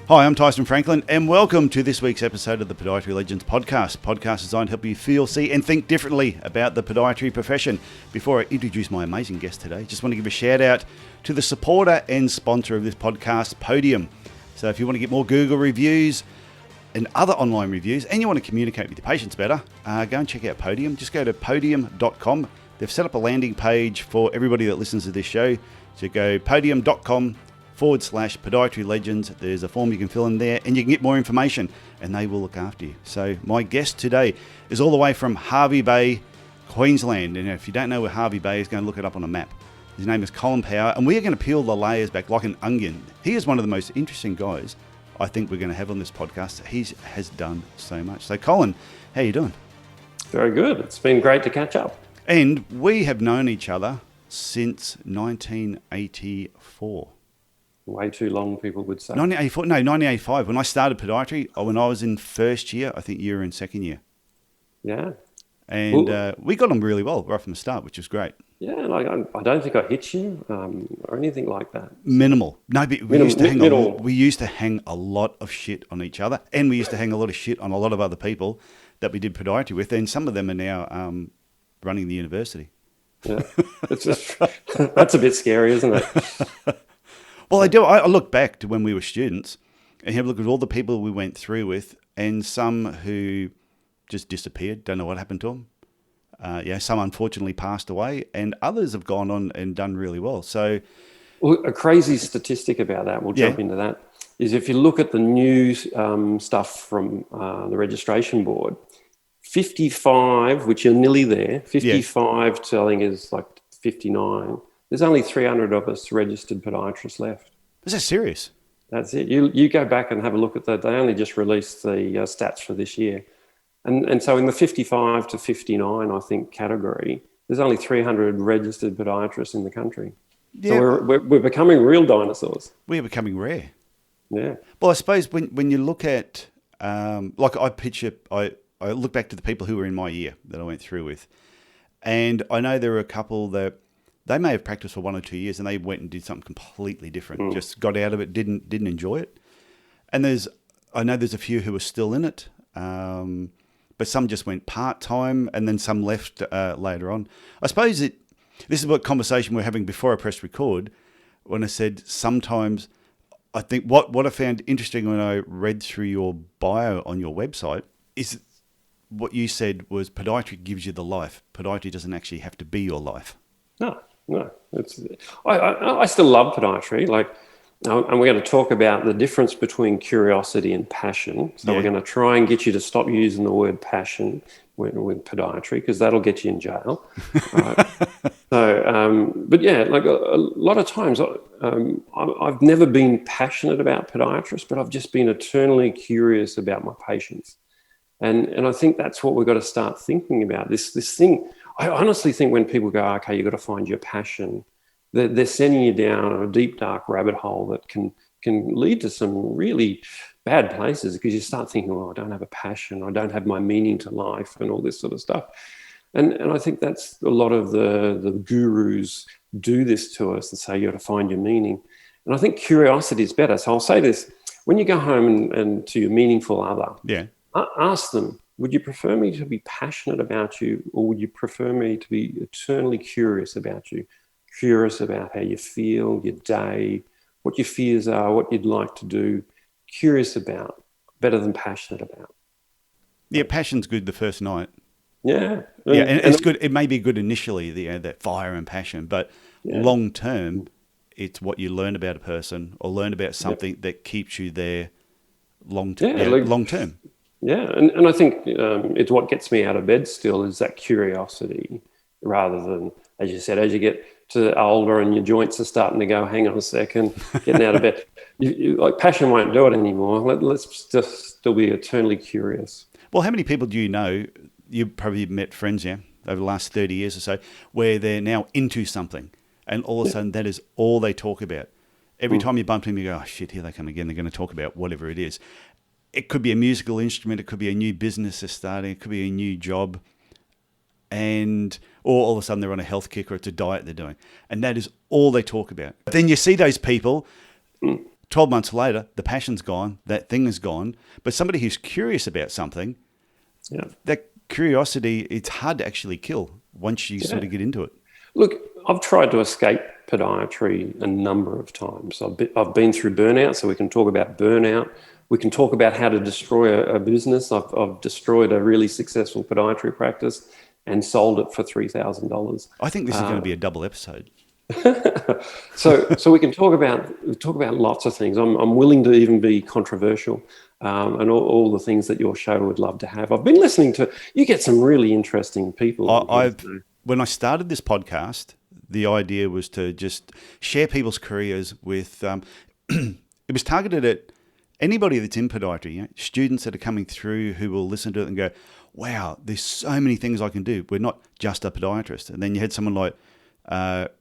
Hi, I'm Tyson Franklin, and welcome to this week's episode of the Podiatry Legends podcast. Podcast designed to help you feel, see, and think differently about the podiatry profession. Before I introduce my amazing guest today, just want to give a shout out to the supporter and sponsor of this podcast, Podium. So if you want to get more Google reviews and other online reviews, and you want to communicate with your patients better, go and check out Podium. Just go to podium.com. They've set up a landing page for everybody that listens to this show. So go podium.com/podiatry legends. There's a form you can fill in there and you can get more information and they will look after you. So my guest today is all the way from Harvey Bay, Queensland. And if you don't know where Harvey Bay is, go and look it up on a map. His name is Colin Power, and we are going to peel the layers back like an onion. He is one of the most interesting guys I think we're going to have on this podcast. He has done so much. So Colin, how you doing? Very good. It's been great to catch up. And we have known each other since 1984. Way too long, people would say. 1984, no, 1985. When I started podiatry, when I was in first year, I think you were in second year. Yeah. And we got on really well right from the start, which was great. Yeah, like I don't think I hit you or anything like that. Minimal. No, but we used to hang a lot of shit on each other, and we used to hang a lot of shit on a lot of other people that we did podiatry with, and some of them are now running the university. Yeah, that's a bit scary, isn't it? Well, I do. I look back to when we were students and have a look at all the people we went through with, and some who just disappeared, don't know what happened to them. Some unfortunately passed away, and others have gone on and done really well. So, a crazy statistic about that, we'll jump into that, is if you look at the new stuff from the registration board, 55, which you're nearly there, 55 to I think is like 59. There's only 300 of us registered podiatrists left. Is that serious? That's it. You go back and have a look at that. They only just released the stats for this year. And so in the 55 to 59, I think, category, there's only 300 registered podiatrists in the country. Yeah. So we're becoming real dinosaurs. We're becoming rare. Yeah. Well, I suppose when you look at, like I look back to the people who were in my year that I went through with, and I know there were a couple that they may have practiced for 1 or 2 years and they went and did something completely different, just got out of it, didn't enjoy it. And I know there's a few who are still in it, but some just went part-time and then some left later on. I suppose this is what conversation we're having before I pressed record, when I said sometimes I think what I found interesting when I read through your bio on your website is what you said was podiatry gives you the life. Podiatry doesn't actually have to be your life. No. I still love podiatry. And we're going to talk about the difference between curiosity and passion. So we're going to try and get you to stop using the word passion with podiatry, because that'll get you in jail. Right? But a lot of times I've never been passionate about podiatrists, but I've just been eternally curious about my patients. And I think that's what we've got to start thinking about. This thing, I honestly think when people go, okay, you've got to find your passion, they're sending you down a deep, dark rabbit hole that can lead to some really bad places, because you start thinking, well, I don't have a passion, I don't have my meaning to life, and all this sort of stuff. And I think that's a lot of the gurus do this to us and say you got to find your meaning. And I think curiosity is better. So I'll say this, when you go home and to your meaningful other, ask them, would you prefer me to be passionate about you, or would you prefer me to be eternally curious about you? Curious about how you feel, your day, what your fears are, what you'd like to do. Curious about, better than passionate about. Yeah, passion's good the first night. Yeah. And it's good. It may be good initially, that fire and passion, but long term, it's what you learn about a person or learn about something that keeps you there long term. Yeah, and I think it's what gets me out of bed still is that curiosity, rather than, as you said, as you get to older and your joints are starting to go, hang on a second, getting out of bed. Like passion won't do it anymore. Let's just still be eternally curious. Well, how many people do you know, you've probably met friends over the last 30 years or so, where they're now into something and all of a sudden that is all they talk about. Every time you bump into them, you go, oh shit, here they come again. They're going to talk about whatever it is. It could be a musical instrument. It could be a new business they're starting. It could be a new job. Or all of a sudden they're on a health kick or it's a diet they're doing. And that is all they talk about. Then you see those people 12 months later, the passion's gone, that thing is gone. But somebody who's curious about something, that curiosity, it's hard to actually kill once you sort of get into it. Look, I've tried to escape podiatry a number of times. I've been through burnout, so we can talk about burnout. We can talk about how to destroy a business. I've destroyed a really successful podiatry practice and sold it for $3,000. I think this is going to be a double episode. So we can talk about lots of things. I'm willing to even be controversial, and all the things that your show would love to have. I've been listening to you get some really interesting people. When I started this podcast, the idea was to just share people's careers with. It was targeted at anybody that's in podiatry, students that are coming through who will listen to it and go, "Wow, there's so many things I can do. We're not just a podiatrist." And then you had someone like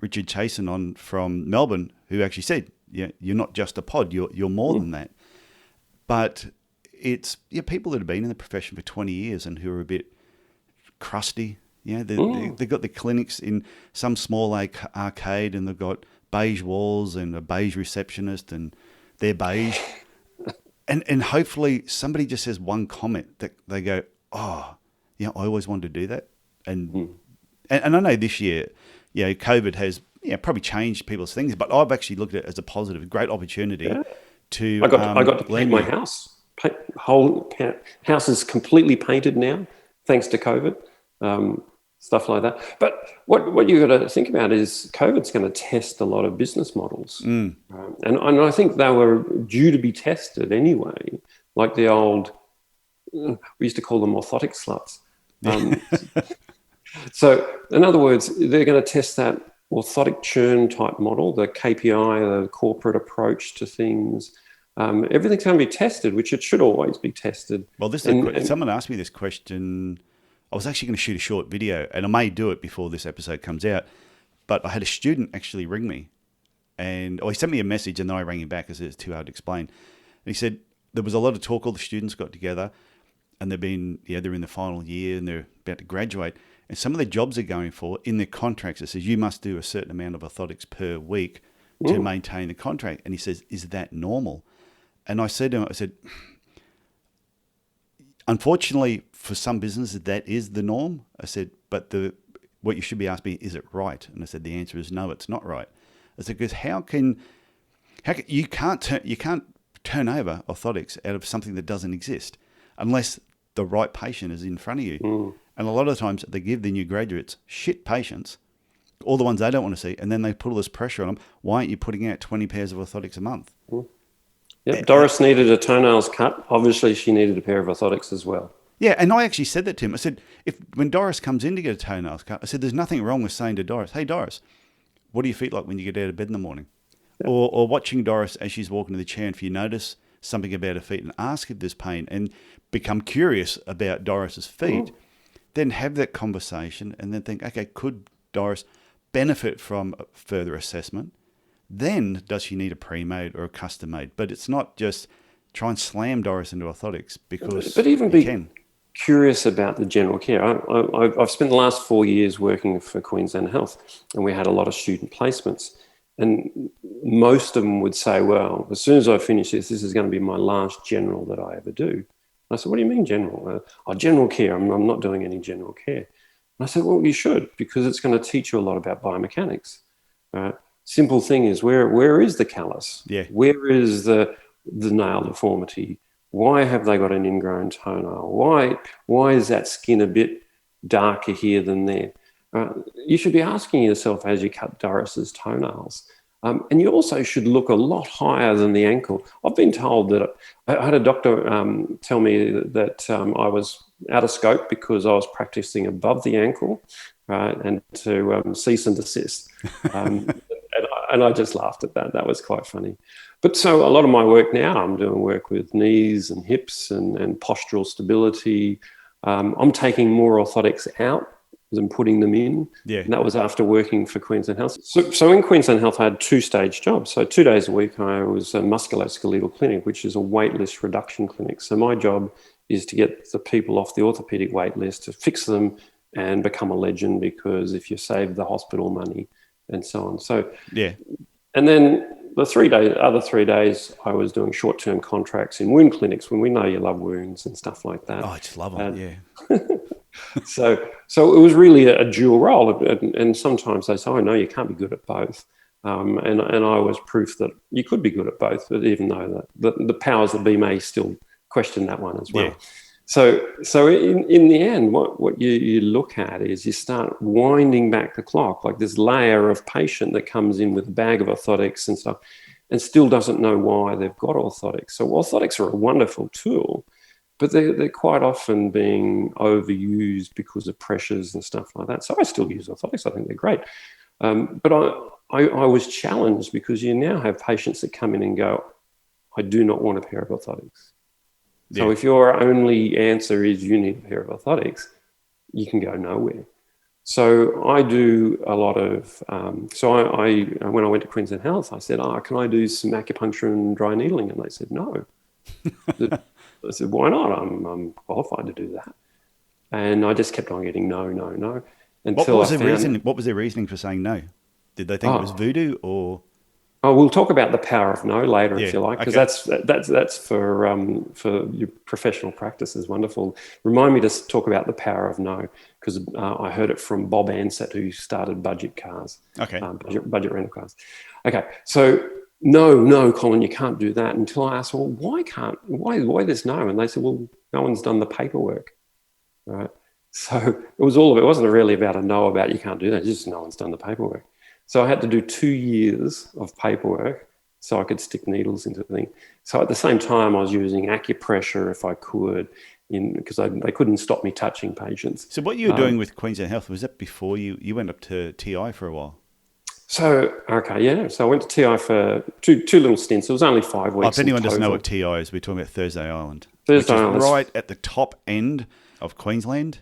Richard Chasen on from Melbourne, who actually said, you're not just a pod, you're more than that. But it's people that have been in the profession for 20 years and who are a bit crusty. They've got the clinics in some small arcade, and they've got beige walls and a beige receptionist, and they're beige. and hopefully somebody just says one comment that they go, "Oh, I always wanted to do that." And I know this year, COVID has probably changed people's things, but I've actually looked at it as a positive, great opportunity to. I got to paint my house. Whole house is completely painted now, thanks to COVID. Stuff like that. But what you got to think about is COVID's going to test a lot of business models, and I think they were due to be tested anyway. Like the old, we used to call them orthotic sluts. So, in other words, they're going to test that orthotic churn type model, the KPI, the corporate approach to things. Everything's going to be tested, which it should always be tested. Well, someone asked me this question. I was actually going to shoot a short video, and I may do it before this episode comes out, but I had a student actually ring me, and he sent me a message, and then I rang him back because it's too hard to explain. And he said there was a lot of talk, all the students got together, and they're in the final year, and they're about to graduate, and some of the jobs they're going for, in their contracts, it says you must do a certain amount of orthotics per week to maintain the contract. And he says, is that normal? And I said to him, unfortunately, for some businesses, that is the norm. I said, but what you should be asking me, is it right? And I said, the answer is no, it's not right. I said, because how can you can't turn over orthotics out of something that doesn't exist unless the right patient is in front of you. And a lot of the times they give the new graduates shit patients, all the ones they don't want to see, and then they put all this pressure on them. Why aren't you putting out 20 pairs of orthotics a month? Yep. Doris needed a toenails cut. Obviously, she needed a pair of orthotics as well. Yeah, and I actually said that to him. I said, when Doris comes in to get a toenails cut, I said, there's nothing wrong with saying to Doris, "Hey, Doris, what do your feet like when you get out of bed in the morning?" Yep. Or watching Doris as she's walking to the chair, and if you notice something about her feet and ask if there's pain and become curious about Doris's feet, then have that conversation and then think, okay, could Doris benefit from further assessment? Then does she need a pre-made or a custom-made? But it's not just try and slam Doris into orthotics because but even be curious about the general care. I've spent the last 4 years working for Queensland Health, and we had a lot of student placements. And most of them would say, well, as soon as I finish this is going to be my last general that I ever do. And I said, what do you mean general? General care. I'm not doing any general care. And I said, well, you should, because it's going to teach you a lot about biomechanics. Simple thing is, where is the callus? Yeah. Where is the nail deformity? Why have they got an ingrown toenail? Why is that skin a bit darker here than there? You should be asking yourself as you cut Doris's toenails. And you also should look a lot higher than the ankle. I've been told that I had a doctor tell me that I was out of scope because I was practicing above the ankle, and to cease and desist. And I just laughed at that. That was quite funny. But so a lot of my work now, I'm doing work with knees and hips and postural stability. I'm taking more orthotics out than putting them in. Yeah. And that was after working for Queensland Health. So in Queensland Health, I had 2-stage jobs. So 2 days a week, I was a musculoskeletal clinic, which is a wait list reduction clinic. So my job is to get the people off the orthopedic wait list, to fix them and become a legend, because if you save the hospital money and so on. So, yeah. And then the other 3 days, I was doing short-term contracts in wound clinics when we know you love wounds and stuff like that. Oh, I just love them, yeah. So it was really a dual role. And sometimes they say, oh, no, you can't be good at both. And I was proof that you could be good at both, but even though the powers that be may still question that one as well. Yeah. So in the end, what you look at is you start winding back the clock, like this layer of patient that comes in with a bag of orthotics and stuff and still doesn't know why they've got orthotics. So orthotics are a wonderful tool, but they're quite often being overused because of pressures and stuff like that. So I still use orthotics. I think they're great. But I was challenged because you now have patients that come in and go, I do not want a pair of orthotics. So if your only answer is you need a pair of orthotics, you can go nowhere. So I do a lot of, I when I went to Queensland Health, I said, can I do some acupuncture and dry needling? And they said, no. I said, why not? I'm qualified to do that. And I just kept on getting no. Until what was their reasoning for saying no? Did they think it was voodoo or? Oh, we'll talk about the power of no later, if you like, because that's for your professional practice is wonderful. Remind me to talk about the power of no, because I heard it from Bob Ansett, who started Budget Cars. Okay. Budget rental cars. Okay, so no, Colin, you can't do that. Until I asked, well, why there's no? And they said, well, no one's done the paperwork, right? So it was all of it. It wasn't really about a no about you can't do that. It's just no one's done the paperwork. So I had to do 2 years of paperwork so I could stick needles into the thing. So at the same time, I was using acupressure if I could, because they couldn't stop me touching patients. So what you were doing with Queensland Health, was that before you went up to TI for a while? So I went to TI for two little stints. It was only 5 weeks. If anyone doesn't know what TI is, we're talking about Thursday Island. Thursday Island. Right at the top end of Queensland.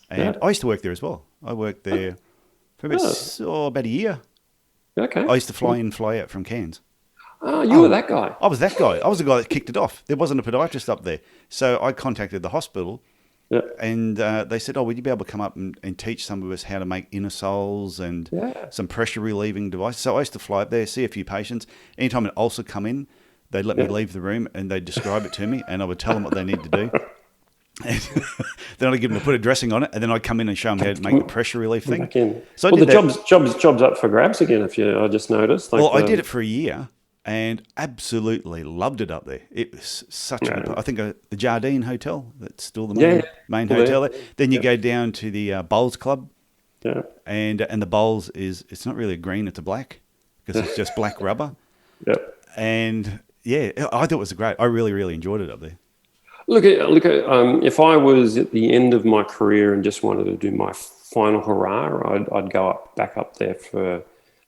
And I used to work there as well. I worked there for about a year. Okay. I used to fly in, fly out from Cairns. Oh, you were that guy. I was that guy. I was the guy that kicked it off. There wasn't a podiatrist up there. So I contacted the hospital and they said, would you be able to come up and teach some of us how to make inner soles and some pressure relieving devices? So I used to fly up there, see a few patients. Anytime an ulcer come in, they'd let me leave the room and they'd describe it to me and I would tell them what they need to do. And then I'd give them to put a dressing on it, and then I'd come in and show them how to make the pressure relief thing. So the job's up for grabs again. I just noticed. I did it for a year and absolutely loved it up there. It was such a good. I think the Jardine Hotel, that's still the main hotel there. Then you go down to the Bowls Club, and the Bowls it's not really a green, it's a black because it's just black rubber. And I thought it was great. I really, really enjoyed it up there. Look at if I was at the end of my career and just wanted to do my final hurrah, I'd go back up there for.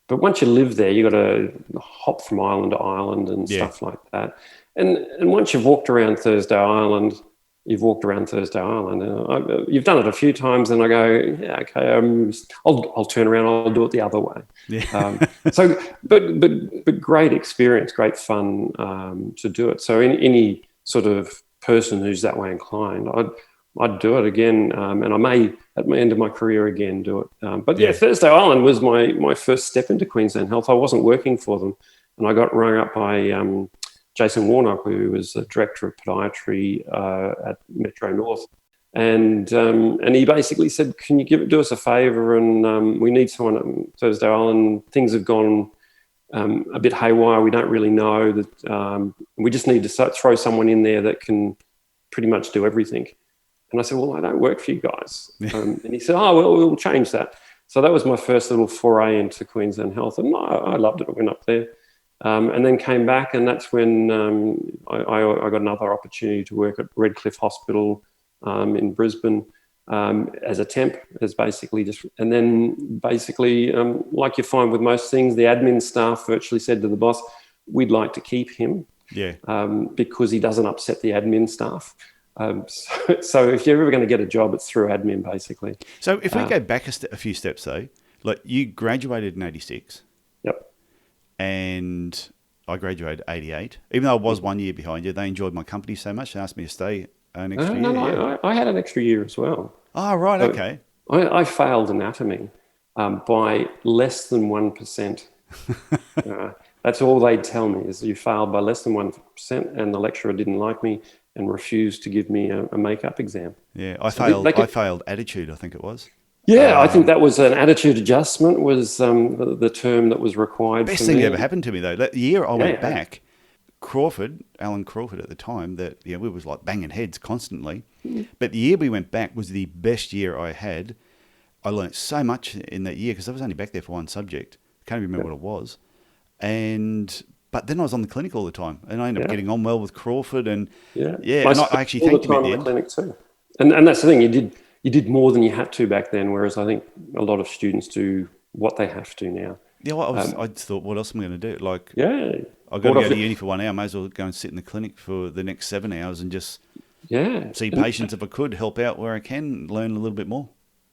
But once you live there, you got to hop from island to island and stuff like that. And once you've walked around Thursday Island, you've walked around Thursday Island. You've done it a few times, and I go, I'll turn around. I'll do it the other way. But great experience, great fun to do it. So any sort of person who's that way inclined, I'd do it again, and I may at the end of my career again do it. Thursday Island was my first step into Queensland Health. I wasn't working for them, and I got rung up by Jason Warnock, who was the director of podiatry at Metro North, and he basically said, "Can you do us a favour? And we need someone at Thursday Island. Things have gone a bit haywire. We don't really know that. We just need to throw someone in there that can pretty much do everything." And I said, "Well, I don't work for you guys." And he said, "Oh, well, we'll change that." So that was my first little foray into Queensland Health. And I loved it. I went up there and then came back. And that's when I got another opportunity to work at Redcliffe Hospital in Brisbane as a temp, and then basically, like you find with most things, the admin staff virtually said to the boss, "We'd like to keep him because he doesn't upset the admin staff." So if you're ever going to get a job, it's through admin, basically. So if we go back a few steps, though, like you graduated in 86. Yep. And I graduated 88. Even though I was 1 year behind you, they enjoyed my company so much, they asked me to stay an extra year. No, I had an extra year as well. Oh, right, okay. I failed anatomy by less than 1%. That's all they'd tell me is you failed by less than 1%, and the lecturer didn't like me and refused to give me a make-up exam. Yeah, I failed attitude, I think it was. Yeah, I think that was an attitude adjustment was the term that was required Best for thing me. that ever happened to me, though. That year I went back, Alan Crawford at the time, that we was like banging heads constantly. But the year we went back was the best year I had. I learnt so much in that year because I was only back there for one subject. I can't even remember what it was. But then I was on the clinic all the time, and I ended up getting on well with Crawford, and and I actually thanked him at the end. Clinic too. And that's the thing, you did more than you had to back then, whereas I think a lot of students do what they have to now. Yeah, well, I thought, what else am I going to do? Like, I've got to go to uni for 1 hour. I may as well go and sit in the clinic for the next 7 hours and just see patients if I could, help out where I can, learn a little bit more.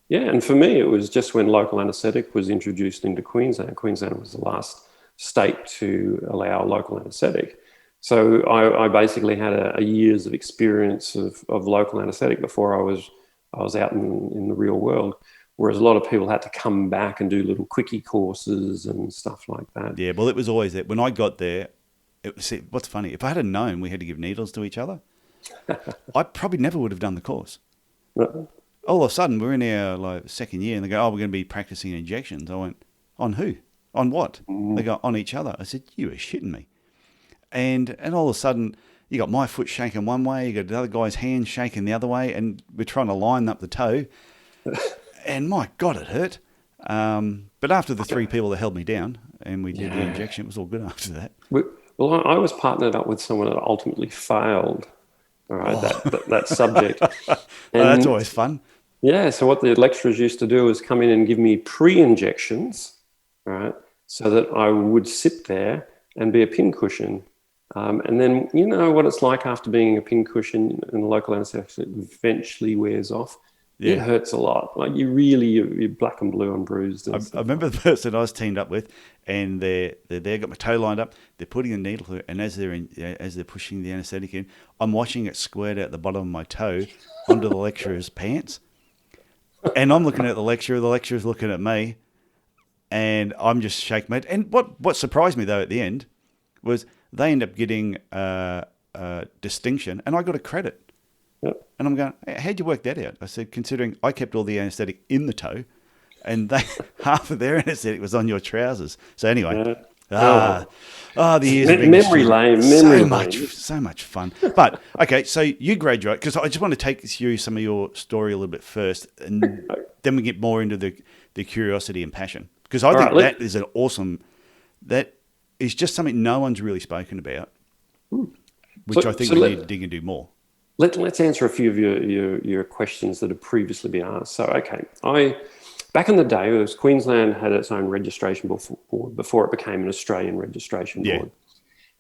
Yeah, and for me, it was just when local anaesthetic was introduced into Queensland. Queensland was the last state to allow local anaesthetic. So I basically had a years of experience of local anaesthetic before I was out in the real world, whereas a lot of people had to come back and do little quickie courses and stuff like that. Yeah, well, it was always that. When I got there, what's funny, if I had known we had to give needles to each other, I probably never would have done the course. No. All of a sudden, we're in our second year, and they go, we're going to be practicing injections. I went, on who? On what? They go, on each other. I said, you are shitting me. And all of a sudden, you got my foot shaking one way, you got the other guy's hand shaking the other way, and we're trying to line up the toe. And my God, it hurt. But after the 3 people that held me down and we did the injection, it was all good after that. Well, I was partnered up with someone that ultimately failed, all right, that subject. And that's always fun. Yeah, so what the lecturers used to do is come in and give me pre-injections, all right, so that I would sit there and be a pincushion. And then you know what it's like after being a pincushion and the local anaesthetic eventually wears off. Yeah. It hurts a lot. Like you're black and blue and bruised. And I remember the person I was teamed up with, and they're there, got my toe lined up. They're putting a needle through, and as they're pushing the anaesthetic in, I'm watching it squirt out the bottom of my toe onto the lecturer's pants. And I'm looking at the lecturer's looking at me, and I'm just shaking my head. And what surprised me though at the end was they end up getting distinction, and I got a credit. Yep. And I'm going, how'd you work that out? I said, considering I kept all the anaesthetic in the toe, and half of their anaesthetic was on your trousers. So anyway, the years of being memory lane, so much fun. But okay, so you graduate, because I just want to take you some of your story a little bit first, and then we get more into the curiosity and passion, because I think that is that is just something no one's really spoken about, which I think we need to dig and do more. Let's answer a few of your questions that have previously been asked. So, back in the day, Queensland had its own registration board before it became an Australian registration board.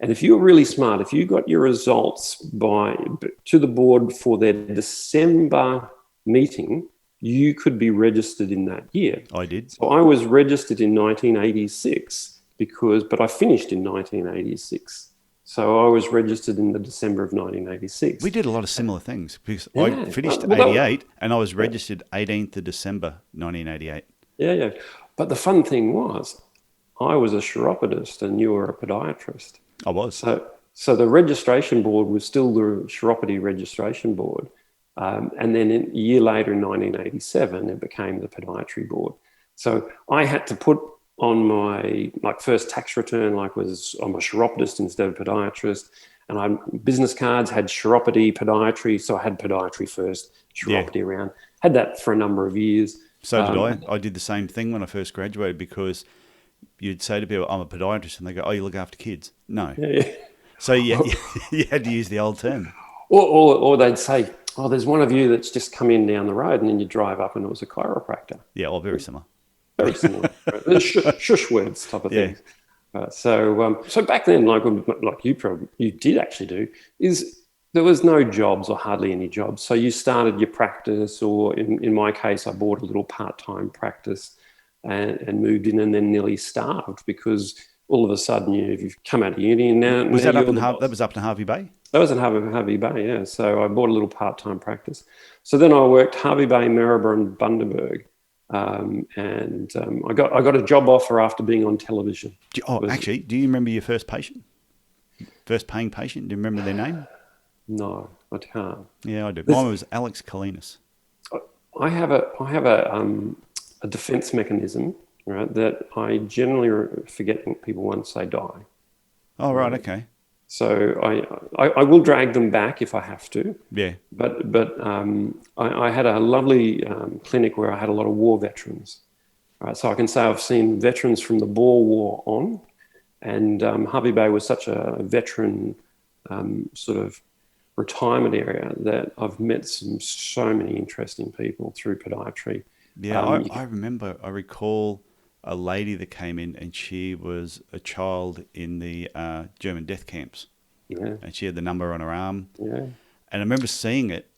And if you were really smart, if you got your results to the board for their December meeting, you could be registered in that year. I did. So I was registered in 1986 but I finished in 1986. So I was registered in the December of 1986. We did a lot of similar things, because I finished 88 and I was registered 18th of December 1988. Yeah. But the fun thing was, I was a chiropodist and you were a podiatrist. I was. So the registration board was still the chiropody registration board. And then a year later in 1987, it became the podiatry board. So I had to put on my first tax return, I'm a chiropodist instead of podiatrist, and business cards had chiropody, podiatry, so I had podiatry first, chiropody around. Had that for a number of years. So did I. I did the same thing when I first graduated, because you'd say to people, I'm a podiatrist, and they go, oh, you look after kids. No. Yeah. So you had to use the old term. Or they'd say, oh, there's one of you that's just come in down the road, and then you drive up and it was a chiropractor. Yeah, very similar. Very similar. Shush words type of thing. So back then, like you did actually do, is there was no jobs or hardly any jobs. So you started your practice, or in my case, I bought a little part-time practice and moved in, and then nearly starved, because all of a sudden you've come out of uni and now... Was that up in Harvey Bay? That was in Harvey Bay, yeah. So I bought a little part-time practice. So then I worked Harvey Bay, Maryborough and Bundaberg. I got a job offer after being on television. Actually, do you remember your first patient? First paying patient? Do you remember their name? No, I can't. Yeah, I do. Mine was Alex Kalinas. I have a defense mechanism, right, that I generally forget people once they die. Oh, right, okay. So I will drag them back if I have to. Yeah. But I had a lovely clinic where I had a lot of war veterans. Right, so I can say I've seen veterans from the Boer War on, and Harvey Bay was such a veteran sort of retirement area that I've met so many interesting people through podiatry. Yeah, I recall a lady that came in, and she was a child in the German death camps. Yeah. And she had the number on her arm. Yeah. And I remember seeing it,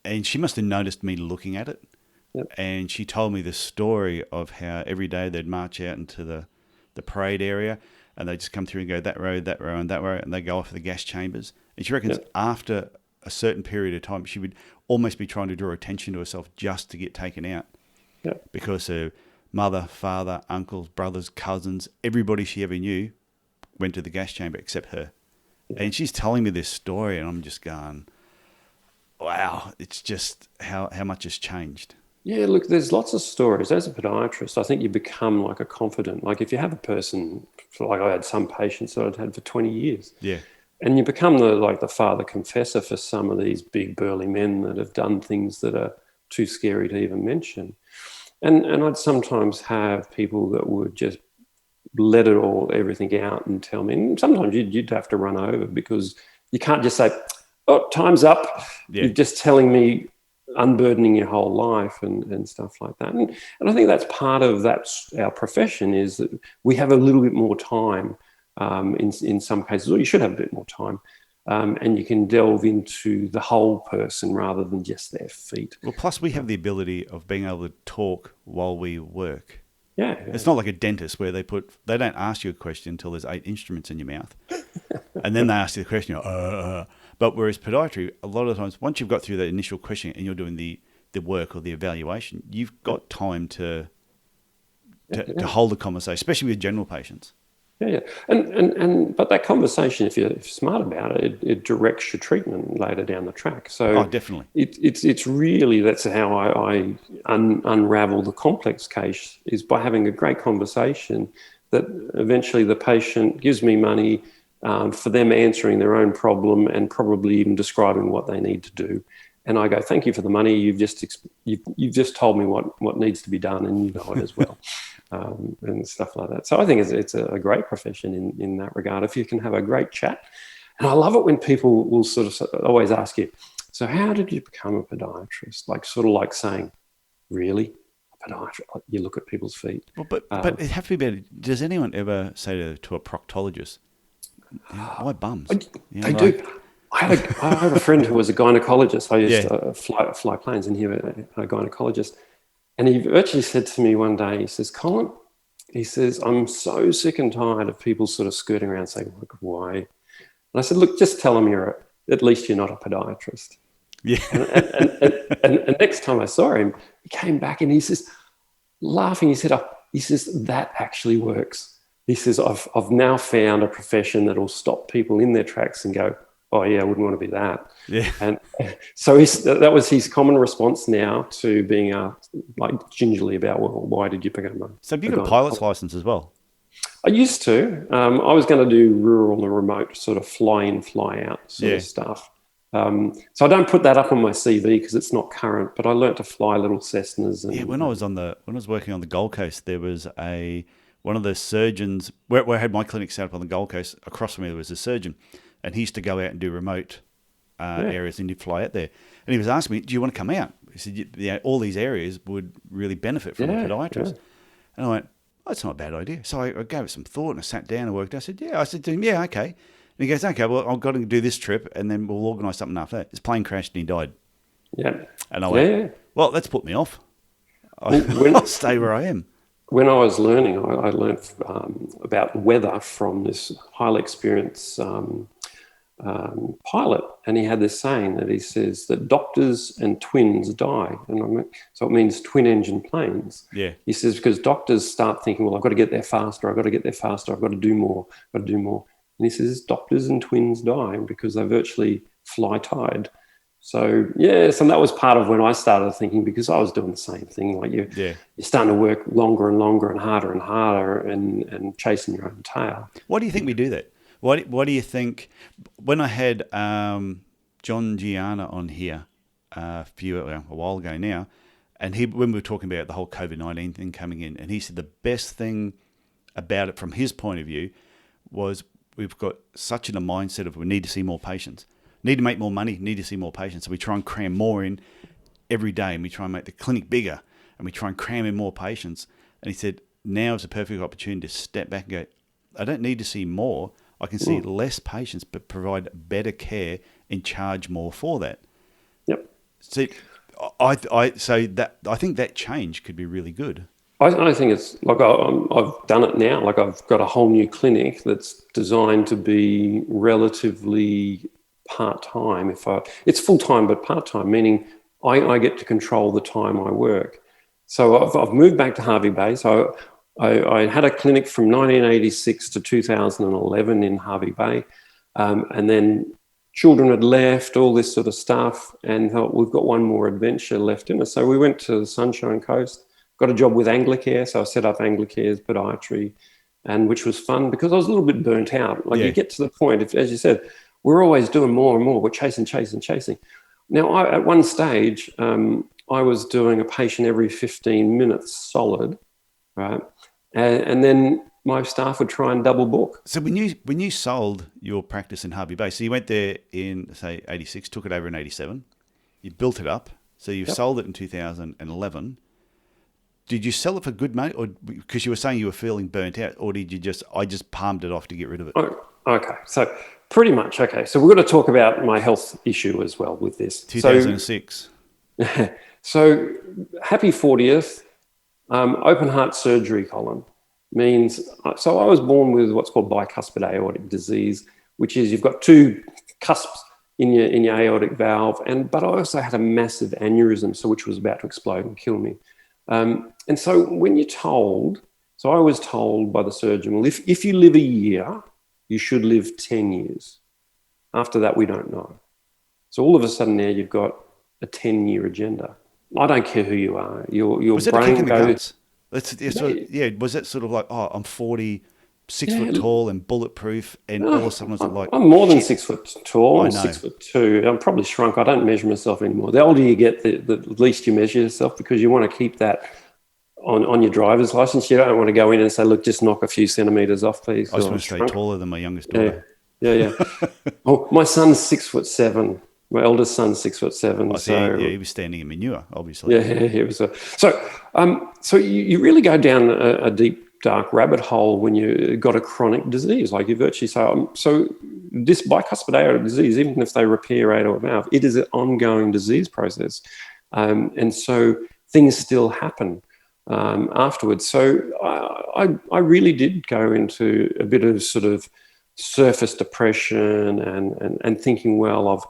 and she must have noticed me looking at it. Yep. And she told me the story of how every day they'd march out into the parade area, and they'd just come through and go that road, and that road, and they'd go off the gas chambers. And she reckons after a certain period of time, she would almost be trying to draw attention to herself just to get taken out. Yep. Because her mother, father, uncles, brothers, cousins, everybody she ever knew went to the gas chamber except her. Yeah. And she's telling me this story, and I'm just going, wow, it's just how much has changed. Yeah, look, there's lots of stories. As a podiatrist, I think you become like a confidant. Like if you have a person, like I had some patients that I'd had for 20 years. Yeah. And you become the father confessor for some of these big burly men that have done things that are too scary to even mention. And I'd sometimes have people that would just let everything out and tell me. And sometimes you'd have to run over because you can't just say, "Oh, time's up." Yeah. You're just telling me, unburdening your whole life and stuff like that. And I think that's part of our profession, is that we have a little bit more time in some cases, or you should have a bit more time. And you can delve into the whole person rather than just their feet. Well, plus we have the ability of being able to talk while we work. Yeah. It's not like a dentist where they don't ask you a question until there's 8 instruments in your mouth. And then they ask you the question, But whereas podiatry, a lot of times, once you've got through that initial question and you're doing the work or the evaluation, you've got time to hold the conversation, especially with general patients. Yeah. But that conversation, if you're smart about it directs your treatment later down the track. So definitely. It's really, that's how I unravel the complex case, is by having a great conversation that eventually the patient gives me money for them answering their own problem and probably even describing what they need to do. And I go, "Thank you for the money. You've just told me what needs to be done, and you know it as well," and stuff like that. So I think it's a great profession in that regard. If you can have a great chat, and I love it when people will sort of always ask you, "So how did you become a podiatrist?" Like saying, "Really, a podiatrist?" You look at people's feet. Well, but it have to be better. Does anyone ever say to a proctologist, "Why bums?" They do. I had a friend who was a gynecologist. I used to fly planes, and he was a gynecologist. And he virtually said to me one day, he says, "Colin," he says, "I'm so sick and tired of people sort of skirting around saying, why?" And I said, "Look, just tell them at least you're not a podiatrist." Yeah. And next time I saw him, he came back and he says, laughing, he says, "That actually works." He says, I've now found a profession that will stop people in their tracks and go, "Oh yeah, I wouldn't want to be that." Yeah. And so that was his common response now to being asked, like, gingerly about, "Well, why did you become a..." So have you got a pilot's license as well? I used to. I was going to do rural and remote sort of fly in, fly out sort of stuff. So I don't put that up on my CV because it's not current, but I learnt to fly little Cessnas. And, when I was working on the Gold Coast, there was one of the surgeons where I had my clinic set up on the Gold Coast. Across from me there was a surgeon, and he used to go out and do remote areas, and he'd fly out there. And he was asking me, "Do you want to come out?" He said, "All these areas would really benefit from a podiatrist." Yeah. And I went, "That's not a bad idea." So I gave it some thought, and I sat down and worked. I said, "Yeah." I said to him, "Yeah, okay." And he goes, "Okay, well, I've got to do this trip, and then we'll organise something after that." His plane crashed, and he died. Yeah. And I went, "Well, that's put me off. I'll stay where I am." When I was learning, I learned about weather from this highly experienced pilot, and he had this saying that he says that doctors and twins die, so it means twin engine planes. Yeah. He says because doctors start thinking, well, I've got to get there faster, I've got to get there faster, I've got to do more, I've got to do more. And he says doctors and twins die because they virtually fly tired. So yes, and that was part of when I started thinking, because I was doing the same thing. Like you're starting to work longer and longer and harder and chasing your own tail. Why do you think we do that? Why do you think, when I had John Gianna on here a while ago now, and when we were talking about the whole COVID-19 thing coming in, and he said the best thing about it from his point of view was we've got such a mindset of we need to see more patients, need to make more money, need to see more patients. So we try and cram more in every day, and we try and make the clinic bigger, and we try and cram in more patients. And he said, now is a perfect opportunity to step back and go, I don't need to see more. I can see less patients, but provide better care and charge more for that. Yep. See, I think that change could be really good. I think it's like I've done it now. Like I've got a whole new clinic that's designed to be relatively part-time. It's full-time but part-time, meaning I get to control the time I work. So I've moved back to Harvey Bay. So I had a clinic from 1986 to 2011 in Harvey Bay, and then children had left, all this sort of stuff, and thought we've got one more adventure left in us. So we went to the Sunshine Coast, got a job with Anglicare, so I set up Anglicare's podiatry, and which was fun because I was a little bit burnt out. Like you get to the point, as you said, we're always doing more and more. We're chasing. Now, at one stage, I was doing a patient every 15 minutes solid, right? And then my staff would try and double book. So when you sold your practice in Harvey Bay, so you went there in, say, 86, took it over in 87, you built it up, so you sold it in 2011. Did you sell it for good money, or because you were saying you were feeling burnt out, or did you I just palmed it off to get rid of it? Oh, okay, so pretty much, okay. So we're going to talk about my health issue as well with this. 2006. So happy 40th. Open heart surgery, Colin, means, so I was born with what's called bicuspid aortic disease, which is you've got two cusps in your aortic valve, but I also had a massive aneurysm, so which was about to explode and kill me. And so when you're told, so I was told by the surgeon, well, if you live a year, you should live 10 years. After that, we don't know. So all of a sudden now you've got a 10-year agenda. I don't care who you are. Your was brain it a kick in the goes... guts? Was that sort of like, I'm 40, 6 foot tall and bulletproof, and all of a sudden I was like... I'm more than 6 foot tall. I'm 6'2". I'm probably shrunk. I don't measure myself anymore. The older you get, the least you measure yourself, because you want to keep that on your driver's license. You don't want to go in and say, look, just knock a few centimetres off, please. I just want to stay taller than my youngest daughter. Yeah. Oh, my son's 6'7". My eldest son's 6'7". He was standing in manure, obviously. Yeah, he was. So you really go down a deep, dark rabbit hole when you got a chronic disease. Like you virtually say, so this bicuspid aortic disease, even if they repair aortic valve, it is an ongoing disease process, and so things still happen afterwards. So I really did go into a bit of sort of surface depression and thinking, well, I've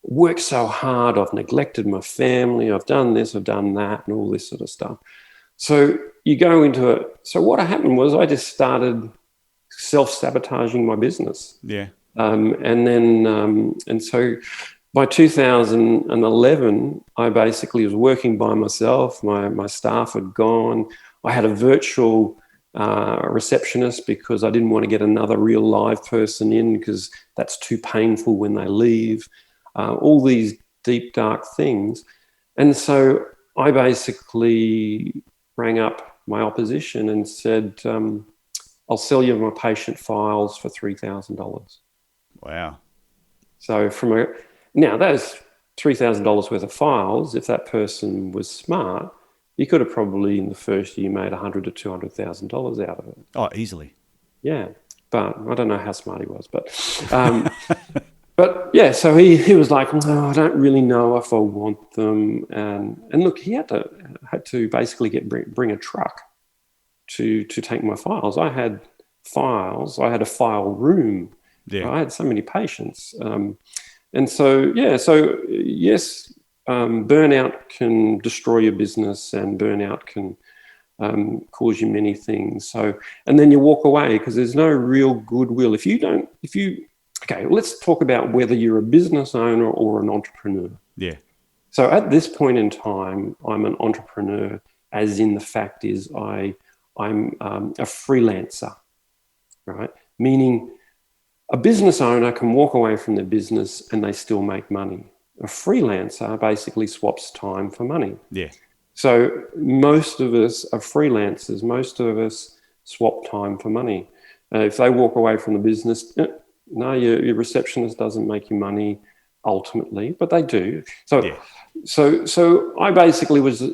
worked so hard, I've neglected my family, I've done this, I've done that, and all this sort of stuff. So you go into it. So what happened was I just started self-sabotaging my business. Yeah. And so by 2011, I basically was working by myself. My staff had gone. I had a virtual receptionist because I didn't want to get another real live person in because that's too painful when they leave. All these deep, dark things. And so I basically rang up my opposition and said, I'll sell you my patient files for $3,000. Wow. So now those $3,000 worth of files, if that person was smart, you could have probably in the first year made $100,000 to $200,000 out of it. Oh, easily. Yeah. But I don't know how smart he was, but... But yeah, so he was like, no, I don't really know if I want them. And look, he had to basically bring a truck to take my files. I had files. I had a file room Yeah. I had so many patients. And so, yes, burnout can destroy your business, and burnout can cause you many things. So, and then you walk away because there's no real goodwill. Okay, let's talk about whether you're a business owner or an entrepreneur. Yeah. So at this point in time, I'm an entrepreneur, as in the fact is I'm a freelancer, right? Meaning a business owner can walk away from their business and they still make money. A freelancer basically swaps time for money. Yeah. So most of us are freelancers. Most of us swap time for money. If they walk away from the business, no, your receptionist doesn't make you money ultimately, but they do. So I basically was a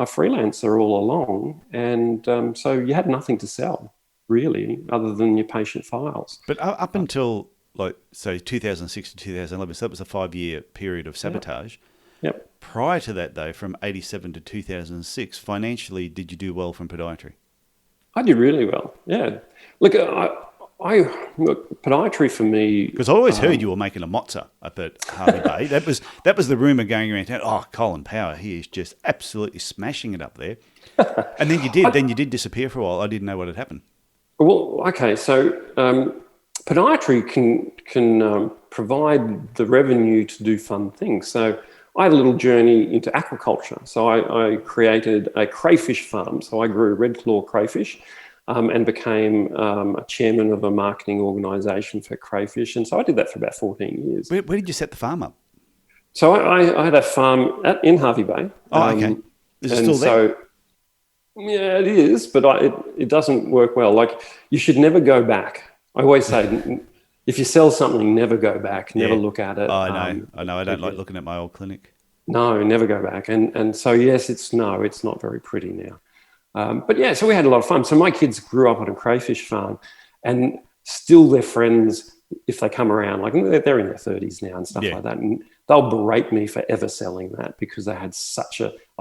freelancer all along, and so you had nothing to sell really, other than your patient files. But up until, like, say 2006 to 2011, so that was a 5-year period of sabotage. Yep. Prior to that, though, from 87 to 2006, financially, did you do well from podiatry? I did really well. Yeah. Look, look, podiatry for me. Because I always heard you were making a mozza up at Harvey Bay. That was the rumor going around town. Oh, Colin Power, he is just absolutely smashing it up there. And then you did. Then you did disappear for a while. I didn't know what had happened. Well, okay. So podiatry can provide the revenue to do fun things. So I had a little journey into aquaculture. So I created a crayfish farm. So I grew red claw crayfish. And became a chairman of a marketing organisation for crayfish. And so I did that for about 14 years. Where did you set the farm up? So I had a farm in Harvey Bay. Oh, okay. Is it still there? Yeah, it is, but it doesn't work well. Like, you should never go back. I always say, if you sell something, never go back, never look at it. Oh, I know. I don't like looking at my old clinic. No, never go back. And so, yes, it's not very pretty now. But yeah, so we had a lot of fun. So my kids grew up on a crayfish farm, and still their friends, if they come around, like they're in their 30s now and stuff like that, and they'll berate me for ever selling that, because they had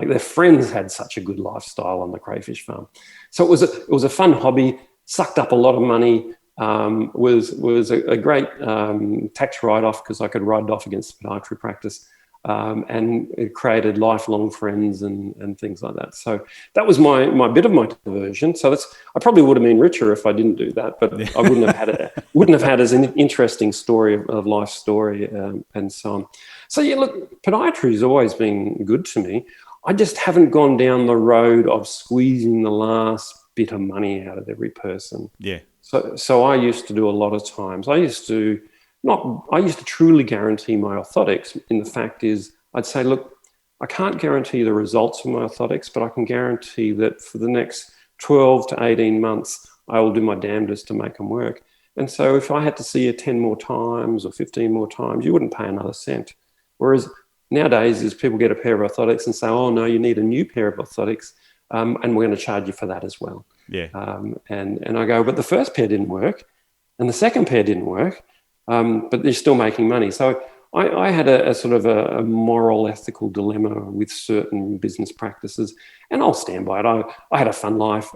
their friends had such a good lifestyle on the crayfish farm. So it was a fun hobby, sucked up a lot of money, was a great tax write-off, because I could write it off against the podiatry practice. And it created lifelong friends and things like that. So that was my bit of my diversion. So I probably would have been richer if I didn't do that, but I wouldn't have had as an interesting story of life story and so on. So yeah, look, podiatry has always been good to me. I just haven't gone down the road of squeezing the last bit of money out of every person. Yeah. So I used to do a lot of times. I used to truly guarantee my orthotics. And the fact is, I'd say, look, I can't guarantee the results of my orthotics, but I can guarantee that for the next 12 to 18 months, I will do my damnedest to make them work. And so if I had to see you 10 more times or 15 more times, you wouldn't pay another cent. Whereas nowadays, is people get a pair of orthotics and say, oh, no, you need a new pair of orthotics, and we're going to charge you for that as well. Yeah. And I go, but the first pair didn't work, and the second pair didn't work. But they're still making money. So I had a sort of a moral, ethical dilemma with certain business practices, and I'll stand by it. I had a fun life,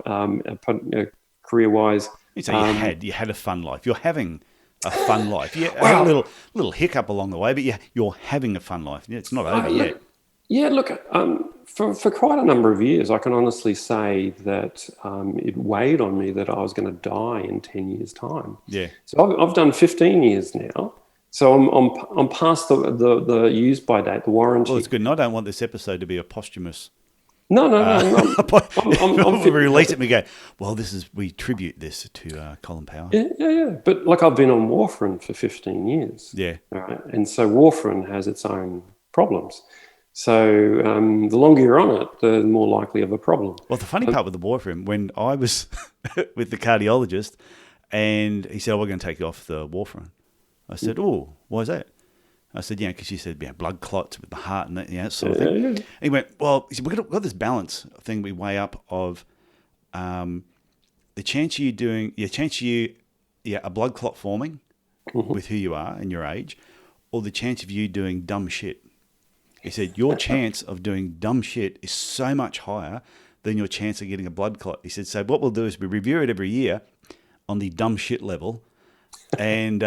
career-wise. So you had a fun life. You're having a fun life. You had a little hiccup along the way, but you're having a fun life. It's not over yet. Yeah, look, for quite a number of years, I can honestly say that it weighed on me that I was going to die in 10 years' time. Yeah. So I've done 15 years now. So I'm past the use by date, the warranty. Well, it's good. And I don't want this episode to be a posthumous. No. We release it and we go, well, we tribute this to Colin Power. Yeah. But like, I've been on warfarin for 15 years. Yeah. Right? And so warfarin has its own problems. So the longer you're on it, the more likely of a problem. Well, the funny part with the warfarin, when I was with the cardiologist, and he said, we're going to take you off the warfarin. I said, oh, why is that? I said, because she said, blood clots with the heart and that, sort of thing. Yeah. And he went, well, he said, we've got this balance thing we weigh up of the chance of you a blood clot forming with who you are and your age, or the chance of you doing dumb shit. He said, your chance of doing dumb shit is so much higher than your chance of getting a blood clot. He said, so what we'll do is we review it every year on the dumb shit level, And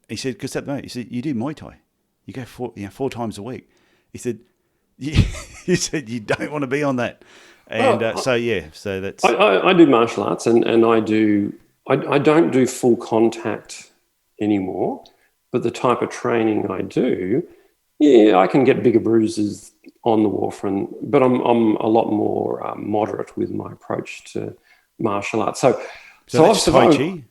he said, because at the moment, he said, you do Muay Thai. You go 4 times a week. He said, he said, you don't want to be on that. And so that's... I do martial arts, and I don't do full contact anymore, but the type of training I do, I can get bigger bruises on the warfarin, but I'm a lot more moderate with my approach to martial arts. So that's Tai Chi?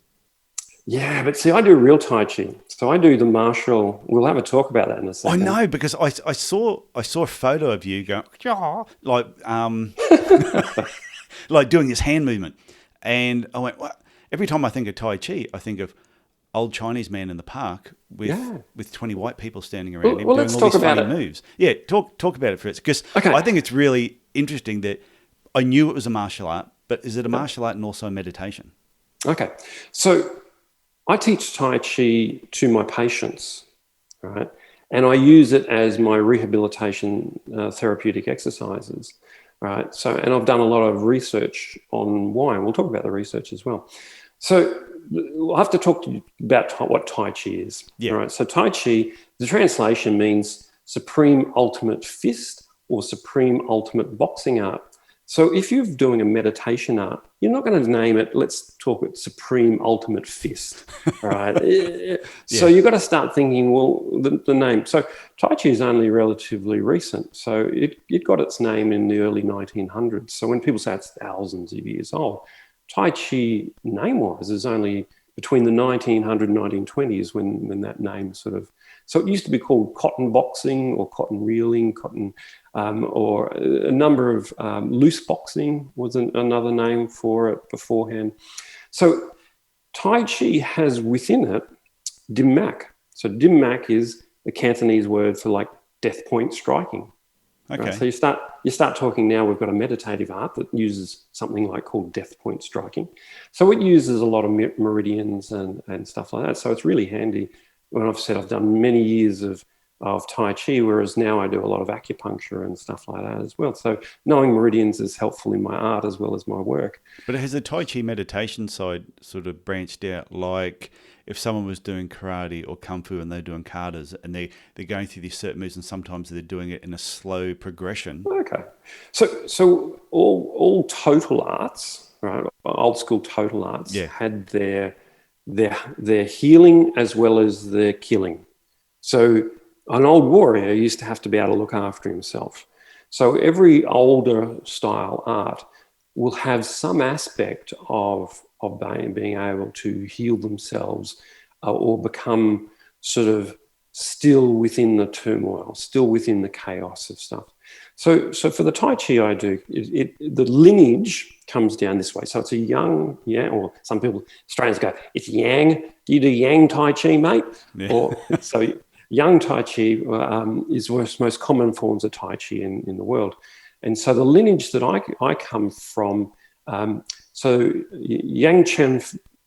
Yeah, but see, I do real Tai Chi. So I do the martial. We'll have a talk about that in a second. I know, because I saw a photo of you going, like like doing this hand movement. And I went, what? Every time I think of Tai Chi, I think of old Chinese man in the park with 20 white people standing around him doing all these funny moves. Yeah, talk about it, Fritz, because I think it's really interesting that I knew it was a martial art, but is it a martial art and also a meditation? Okay, so I teach Tai Chi to my patients, right? And I use it as my rehabilitation therapeutic exercises, right? So, and I've done a lot of research on why, and we'll talk about the research as well. So I'll have to talk to you about what Tai Chi is. Yeah. Right? So Tai Chi, the translation means supreme ultimate fist or supreme ultimate boxing art. So if you're doing a meditation art, you're not going to name it, let's talk it supreme ultimate fist, right? So you've got to start thinking, well, the name. So Tai Chi is only relatively recent. So it got its name in the early 1900s. So when people say it's thousands of years old, Tai Chi name-wise is only between the 1900 and 1920s when that name sort of... So it used to be called cotton boxing or cotton reeling, or a number of loose boxing was another name for it beforehand. So Tai Chi has within it Dim Mak. So Dim Mak is a Cantonese word for like death point striking. Okay. Right? So you start talking now, we've got a meditative art that uses something like called death point striking. So it uses a lot of meridians and stuff like that. So it's really handy. When I've said I've done many years of Tai Chi, whereas now I do a lot of acupuncture and stuff like that as well. So knowing meridians is helpful in my art as well as my work. But has the Tai Chi meditation side sort of branched out? Like if someone was doing karate or kung fu and they're doing katas and they're going through these certain moves and sometimes they're doing it in a slow progression. Okay. So all total arts, right, old school total arts had their healing as well as their killing. So an old warrior used to have to be able to look after himself. So every older style art will have some aspect of being able to heal themselves or become sort of still within the turmoil, still within the chaos of stuff. So for the Tai Chi I do, the lineage comes down this way. So it's a young, or some people, Australians go, it's yang. Do you do yang Tai Chi, mate? Yeah. Or so yang Tai Chi is one of the most common forms of Tai Chi in the world. And so the lineage that I come from, so Yang Chen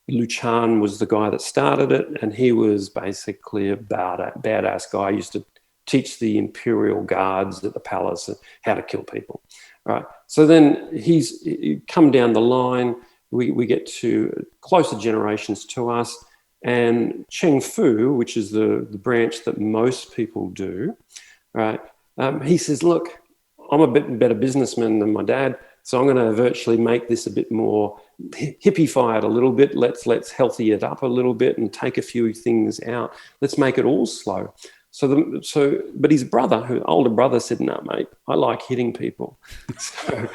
Luchan was the guy that started it, and he was basically a badass guy. He used to teach the imperial guards at the palace how to kill people. Right. So then he's come down the line. We get to closer generations to us, and Cheng Fu, which is the branch that most people do, right? He says, look, I'm a bit better businessman than my dad, so I'm going to virtually make this a bit more hippie-fy it a little bit. Let's healthy it up a little bit and take a few things out. Let's make it all slow. But his older brother said, no, mate, I like hitting people. So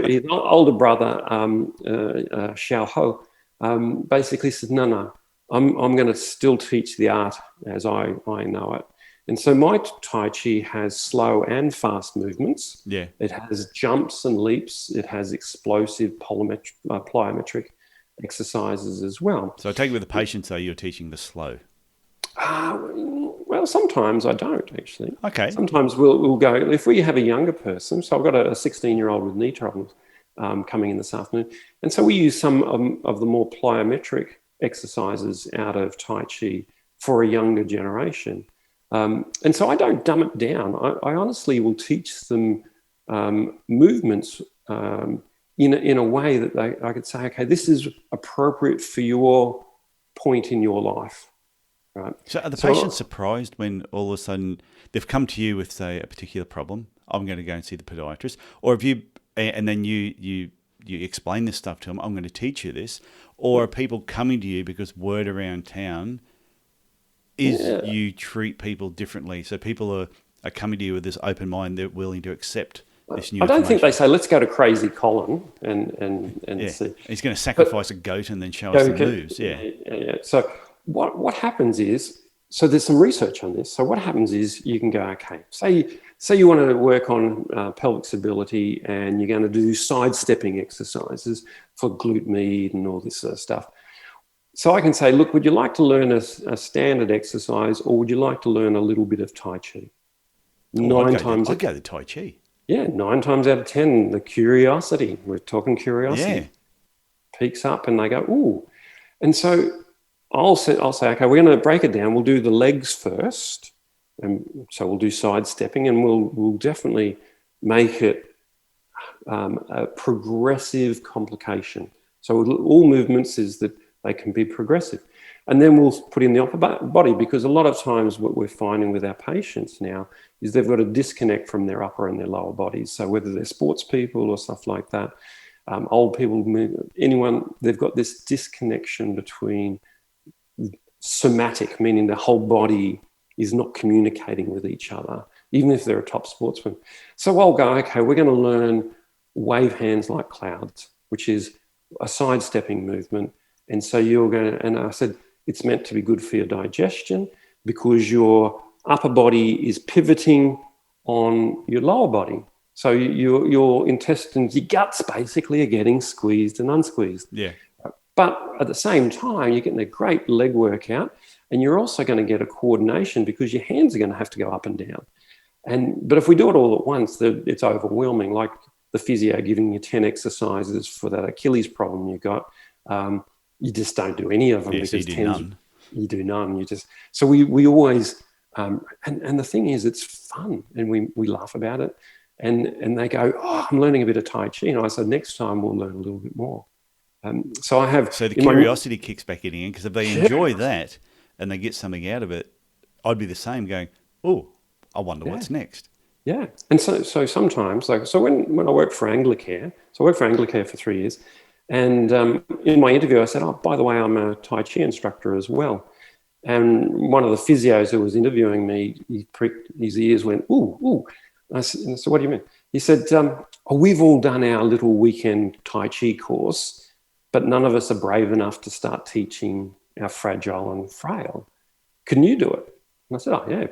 his older brother, Xiao Ho, basically said, no, I'm going to still teach the art as I know it. And so my Tai Chi has slow and fast movements. Yeah. It has jumps and leaps. It has explosive plyometric exercises as well. So I take it with the patients, though, you're teaching the slow. Well, sometimes I don't, actually. Okay. Sometimes we'll go, if we have a younger person, so I've got a 16-year-old with knee troubles coming in this afternoon, and so we use some of the more plyometric exercises out of Tai Chi for a younger generation. And so I don't dumb it down. I honestly will teach them movements in a way that I could say, okay, this is appropriate for your point in your life, right? So are the patients surprised when all of a sudden they've come to you with, say, a particular problem? I'm going to go and see the podiatrist, or have you, and then you explain this stuff to them. I'm going to teach you this, or are people coming to you because word around town is you treat people differently? So people are coming to you with this open mind. They're willing to accept this new. I don't think they say, let's go to Crazy Colin and see. He's going to sacrifice a goat and then show us the moves. Yeah. So what happens is, so there's some research on this. So what happens is you can go, okay, say you want to work on pelvic stability and you're going to do sidestepping exercises for glute med and all this sort of stuff. So I can say, look, would you like to learn a standard exercise, or would you like to learn a little bit of Tai Chi? I'd go to Tai Chi. Yeah, 9 times out of 10, the curiosity, we're talking curiosity, peaks up and they go, ooh. And so I'll say, okay, we're going to break it down. We'll do the legs first. And so we'll do sidestepping, and we'll definitely make it a progressive complication. So all movements is that they can be progressive. And then we'll put in the upper body, because a lot of times what we're finding with our patients now is they've got a disconnect from their upper and their lower bodies. So whether they're sports people or stuff like that, old people, anyone, they've got this disconnection between somatic, meaning the whole body is not communicating with each other, even if they're a top sportsman. So I'll go, okay, we're going to learn wave hands like clouds, which is a sidestepping movement. And so you're going to, and I said, it's meant to be good for your digestion because your upper body is pivoting on your lower body. So your intestines, your guts basically are getting squeezed and unsqueezed. Yeah. But at the same time, you're getting a great leg workout, and you're also going to get a coordination because your hands are going to have to go up and down. But if we do it all at once, it's overwhelming. Like the physio giving you 10 exercises for that Achilles problem you got. You just don't do any of them, because you do none. You do none. You just, so we always, and the thing is, it's fun, and we laugh about it, and they go, oh, I'm learning a bit of Tai Chi, and I said, next time we'll learn a little bit more. So the curiosity kicks back in again, because if they enjoy that and they get something out of it, I'd be the same, going, oh, I wonder what's next. Yeah, and so sometimes, when I worked for Anglicare, so I worked for Anglicare for 3 years. And in my interview, I said, oh, by the way, I'm a Tai Chi instructor as well. And one of the physios who was interviewing me, he pricked his ears, went, ooh, ooh. I said, what do you mean? He said, we've all done our little weekend Tai Chi course, but none of us are brave enough to start teaching our fragile and frail. Can you do it? And I said, oh, yeah,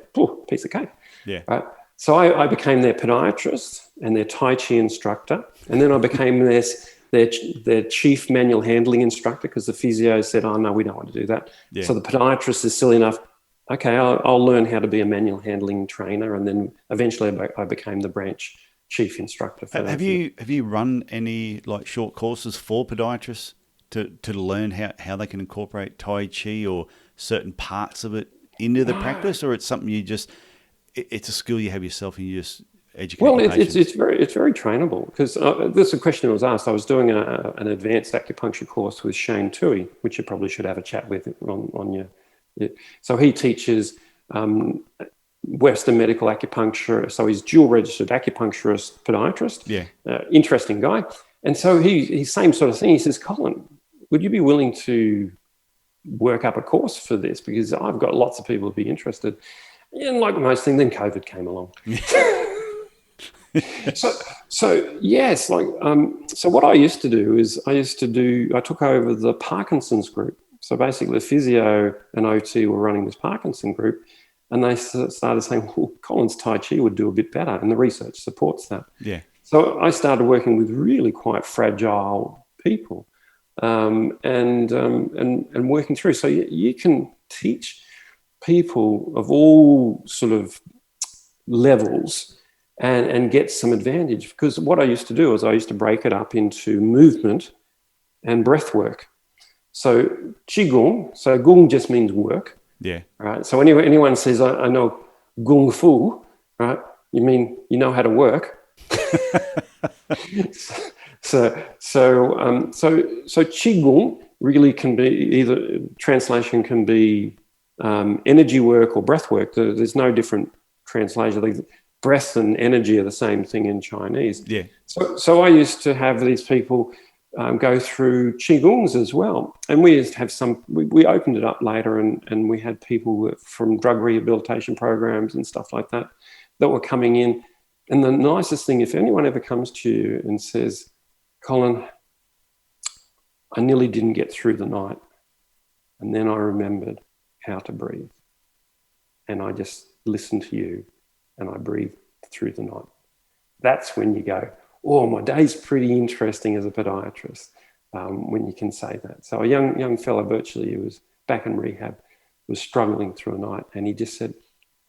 piece of cake. Yeah. Right? So I became their podiatrist and their Tai Chi instructor. And then I became their chief manual handling instructor, because the physio said, oh, no, we don't want to do that. Yeah. So the podiatrist is silly enough, okay, I'll learn how to be a manual handling trainer. And then eventually I became the branch chief instructor. Have you run any short courses for podiatrists to learn how they can incorporate Tai Chi or certain parts of it into the practice? Or it's something it's a skill you have yourself and you just educate? Well, it's very trainable, because this is a question that was asked. I was doing an advanced acupuncture course with Shane Toohey, which you probably should have a chat with on your. So he teaches Western medical acupuncture. So he's dual registered acupuncturist, podiatrist. Yeah, interesting guy. And so he's same sort of thing. He says, Colin, would you be willing to work up a course for this? Because I've got lots of people who'd be interested. And like most things, then COVID came along. So yes, so what I used to do is I took over the Parkinson's group. So basically the physio and OT were running this Parkinson group, and they started saying, well, Colin's Tai Chi would do a bit better, and the research supports that. Yeah. So I started working with really quite fragile people, and working through. So you can teach people of all sort of levels and get some advantage. Because what I used to do is I used to break it up into movement and breath work. So qigong, so gong just means work. Yeah. Right. So anyone says, I know gung fu, right? You mean you know how to work. So qigong really can be either translation can be energy work or breath work. There's no different translation. Like breath and energy are the same thing in Chinese. Yeah. So I used to have these people go through Qigongs as well. And we used to have we opened it up later and we had people from drug rehabilitation programs and stuff like that were coming in. And the nicest thing, if anyone ever comes to you and says, Colin, I nearly didn't get through the night. And then I remembered how to breathe. And I just listened to you and I breathed through the night. That's when you go, oh, my day's pretty interesting as a podiatrist, when you can say that. So a young fellow virtually who was back in rehab was struggling through a night, and he just said,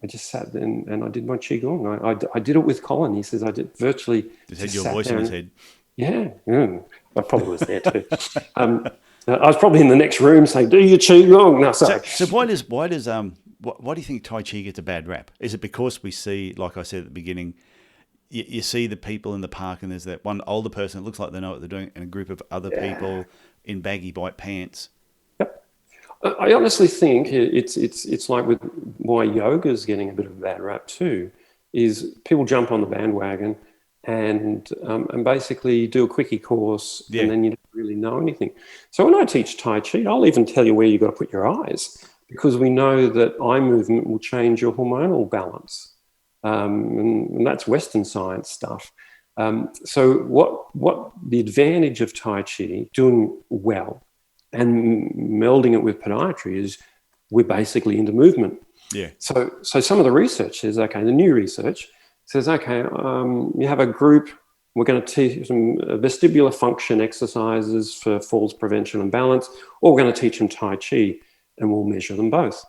I just sat there and I did my Qigong. I did it with Colin. He says, I did virtually. Just had your voice in his head. Yeah, I probably was there too. I was probably in the next room saying, do your Qigong. No, sorry. So why do you think Tai Chi gets a bad rap? Is it because we see, like I said at the beginning, you see the people in the park and there's that one older person that looks like they know what they're doing and a group of other people in baggy white pants? Yep. I honestly think it's like with why yoga is getting a bit of a bad rap too, is people jump on the bandwagon and basically do a quickie course and then you don't really know anything. So when I teach Tai Chi, I'll even tell you where you've got to put your eyes, because we know that eye movement will change your hormonal balance. And that's Western science stuff. So what the advantage of Tai Chi doing well and melding it with podiatry is we're basically into movement. Yeah. So some of the research is, okay, the new research says, okay, you have a group, we're going to teach them vestibular function exercises for falls prevention and balance, or we're going to teach them Tai Chi, and we'll measure them both.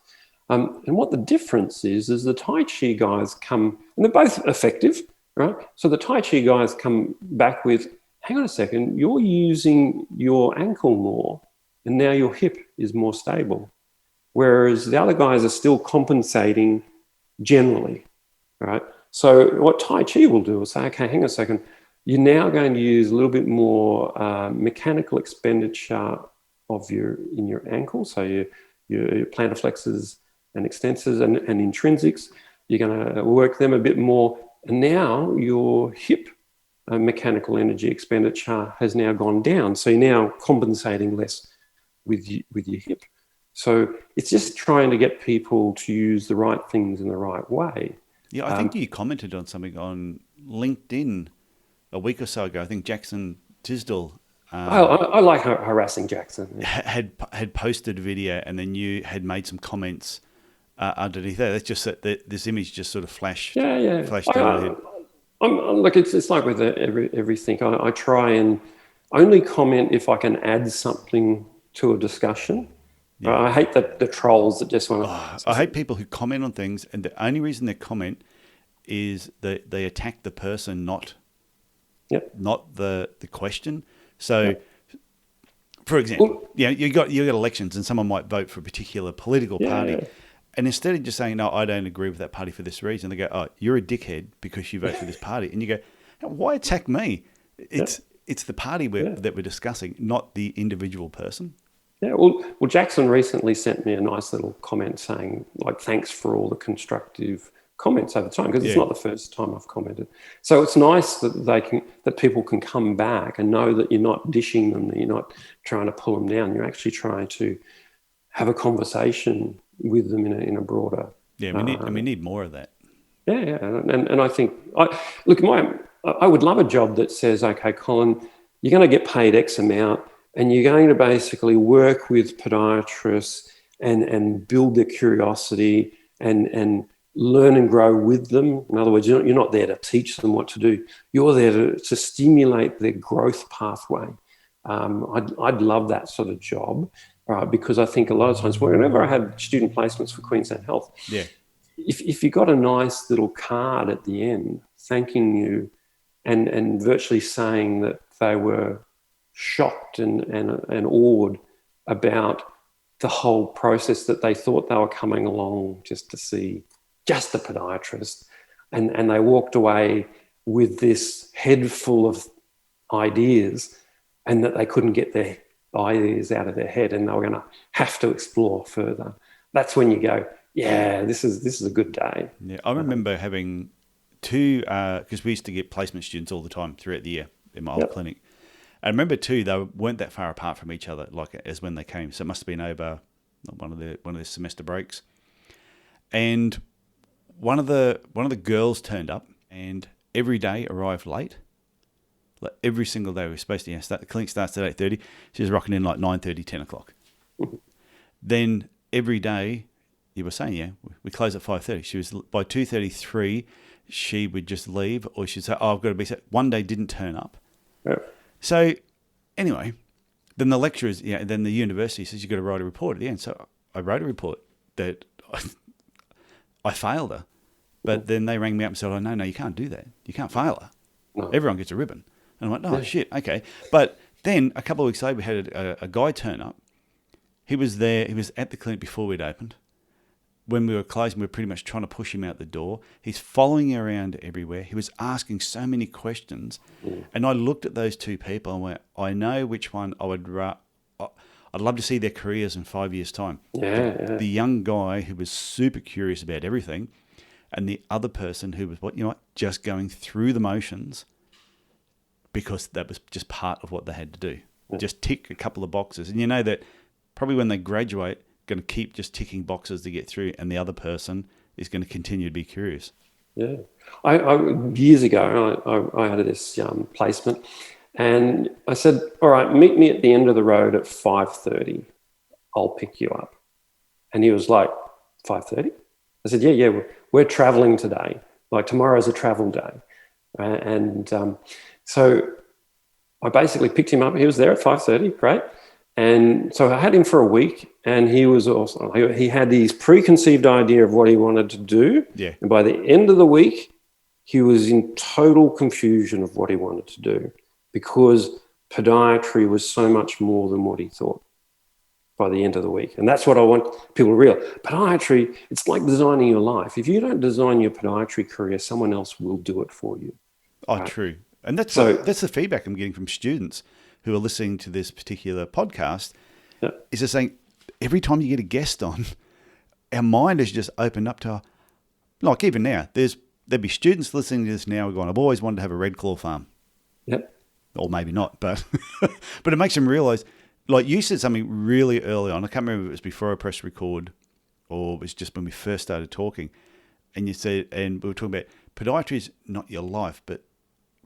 And what the difference is the Tai Chi guys come, and they're both effective, right? So the Tai Chi guys come back with, hang on a second, you're using your ankle more, and now your hip is more stable. Whereas the other guys are still compensating generally, right? So what Tai Chi will do is say, okay, hang on a second, you're now going to use a little bit more mechanical expenditure in your ankle, so your plantar flexors and extensors and intrinsics, you're going to work them a bit more. And now your hip mechanical energy expenditure has now gone down. So you're now compensating less with your hip. So it's just trying to get people to use the right things in the right way. Yeah, I think you commented on something on LinkedIn a week or so ago. I think Jackson Tisdall. I like harassing Jackson. Yeah. Had posted a video, and then you had made some comments underneath that. That's just that this image just sort of flashed. Flashed down my head. Look, it's like with everything. I try and only comment if I can add something to a discussion. Yeah. I hate the trolls that just want to... I hate people who comment on things, and the only reason they comment is that they attack the person, not the question. So, for example, you got elections, and someone might vote for a particular political party, and instead of just saying, no, I don't agree with that party for this reason, they go, oh, you're a dickhead because you vote for this party. And you go, why attack me? It's the party that we're discussing, not the individual person. Yeah, well, Jackson recently sent me a nice little comment saying, like, thanks for all the constructive comments over time, because it's not the first time I've commented. So it's nice that people can come back and know that you're not dishing them, that you're not trying to pull them down. You're actually trying to have a conversation with them in a broader. Yeah, we need more of that. Yeah, and I think I would love a job that says, okay, Colin, you're going to get paid X amount, and you're going to basically work with podiatrists and build their curiosity and learn and grow with them. In other words, you're not there to teach them what to do. You're there to stimulate their growth pathway. I'd love that sort of job, because I think a lot of times, whenever I have student placements for Queensland Health, if you got a nice little card at the end thanking you and virtually saying that they were shocked and awed about the whole process, that they thought they were coming along just to see just a podiatrist, and they walked away with this head full of ideas, and that they couldn't get their ideas out of their head, and they were going to have to explore further. That's when you go, yeah, this is a good day. Yeah, I remember having two, because we used to get placement students all the time throughout the year in my old clinic. I remember too, they weren't that far apart from each other, like as when they came. So it must have been over one of the semester breaks. And one of the girls turned up, and every day arrived late. Like every single day, we were supposed to the clinic starts at 8:30. She was rocking in like 9:30, 10 o'clock. Then every day, you were saying, we close at 5:30. She was by 2:33. She would just leave, or she'd say, "Oh, I've got to be set." One day didn't turn up. Yeah. So anyway, then the lecturers, then the university says you've got to write a report at the end. So I wrote a report that I failed her, but then they rang me up and said, "Oh no, you can't do that. You can't fail her. No. Everyone gets a ribbon." And I went, "Oh shit, okay." But then a couple of weeks later, we had a guy turn up. He was there. He was at the clinic before we'd opened. When we were closing, we were pretty much trying to push him out the door. He's following around everywhere. He was asking so many questions. And I looked at those two people and went, I know which one I'd love to see their careers in 5 years' time. The young guy who was super curious about everything, and the other person who was, just going through the motions because that was just part of what they had to do. Just tick a couple of boxes. And you know that probably when they graduate, going to keep just ticking boxes to get through, and the other person is going to continue to be curious. Yeah. I years ago, I had this placement, and I said, all right, meet me at the end of the road at 5:30. I'll pick you up. And he was like, 5:30? I said, yeah, we're traveling today. Like tomorrow's a travel day. So I basically picked him up. He was there at 5:30, great. And so I had him for a week, and he had his preconceived idea of what he wanted to do. Yeah. And by the end of the week, he was in total confusion of what he wanted to do, because podiatry was so much more than what he thought by the end of the week. And that's what I want people to realize. Podiatry, it's like designing your life. If you don't design your podiatry career, someone else will do it for you. Oh, right? True. And that's the feedback I'm getting from students who are listening to this particular podcast, is just saying, every time you get a guest on, our mind is just opened up to, like even now, there'd be students listening to this now going, I've always wanted to have a red claw farm. Yep. Or maybe not, but but it makes them realize, like you said something really early on, I can't remember if it was before I pressed record or it was just when we first started talking, and you said, and we were talking about podiatry is not your life, but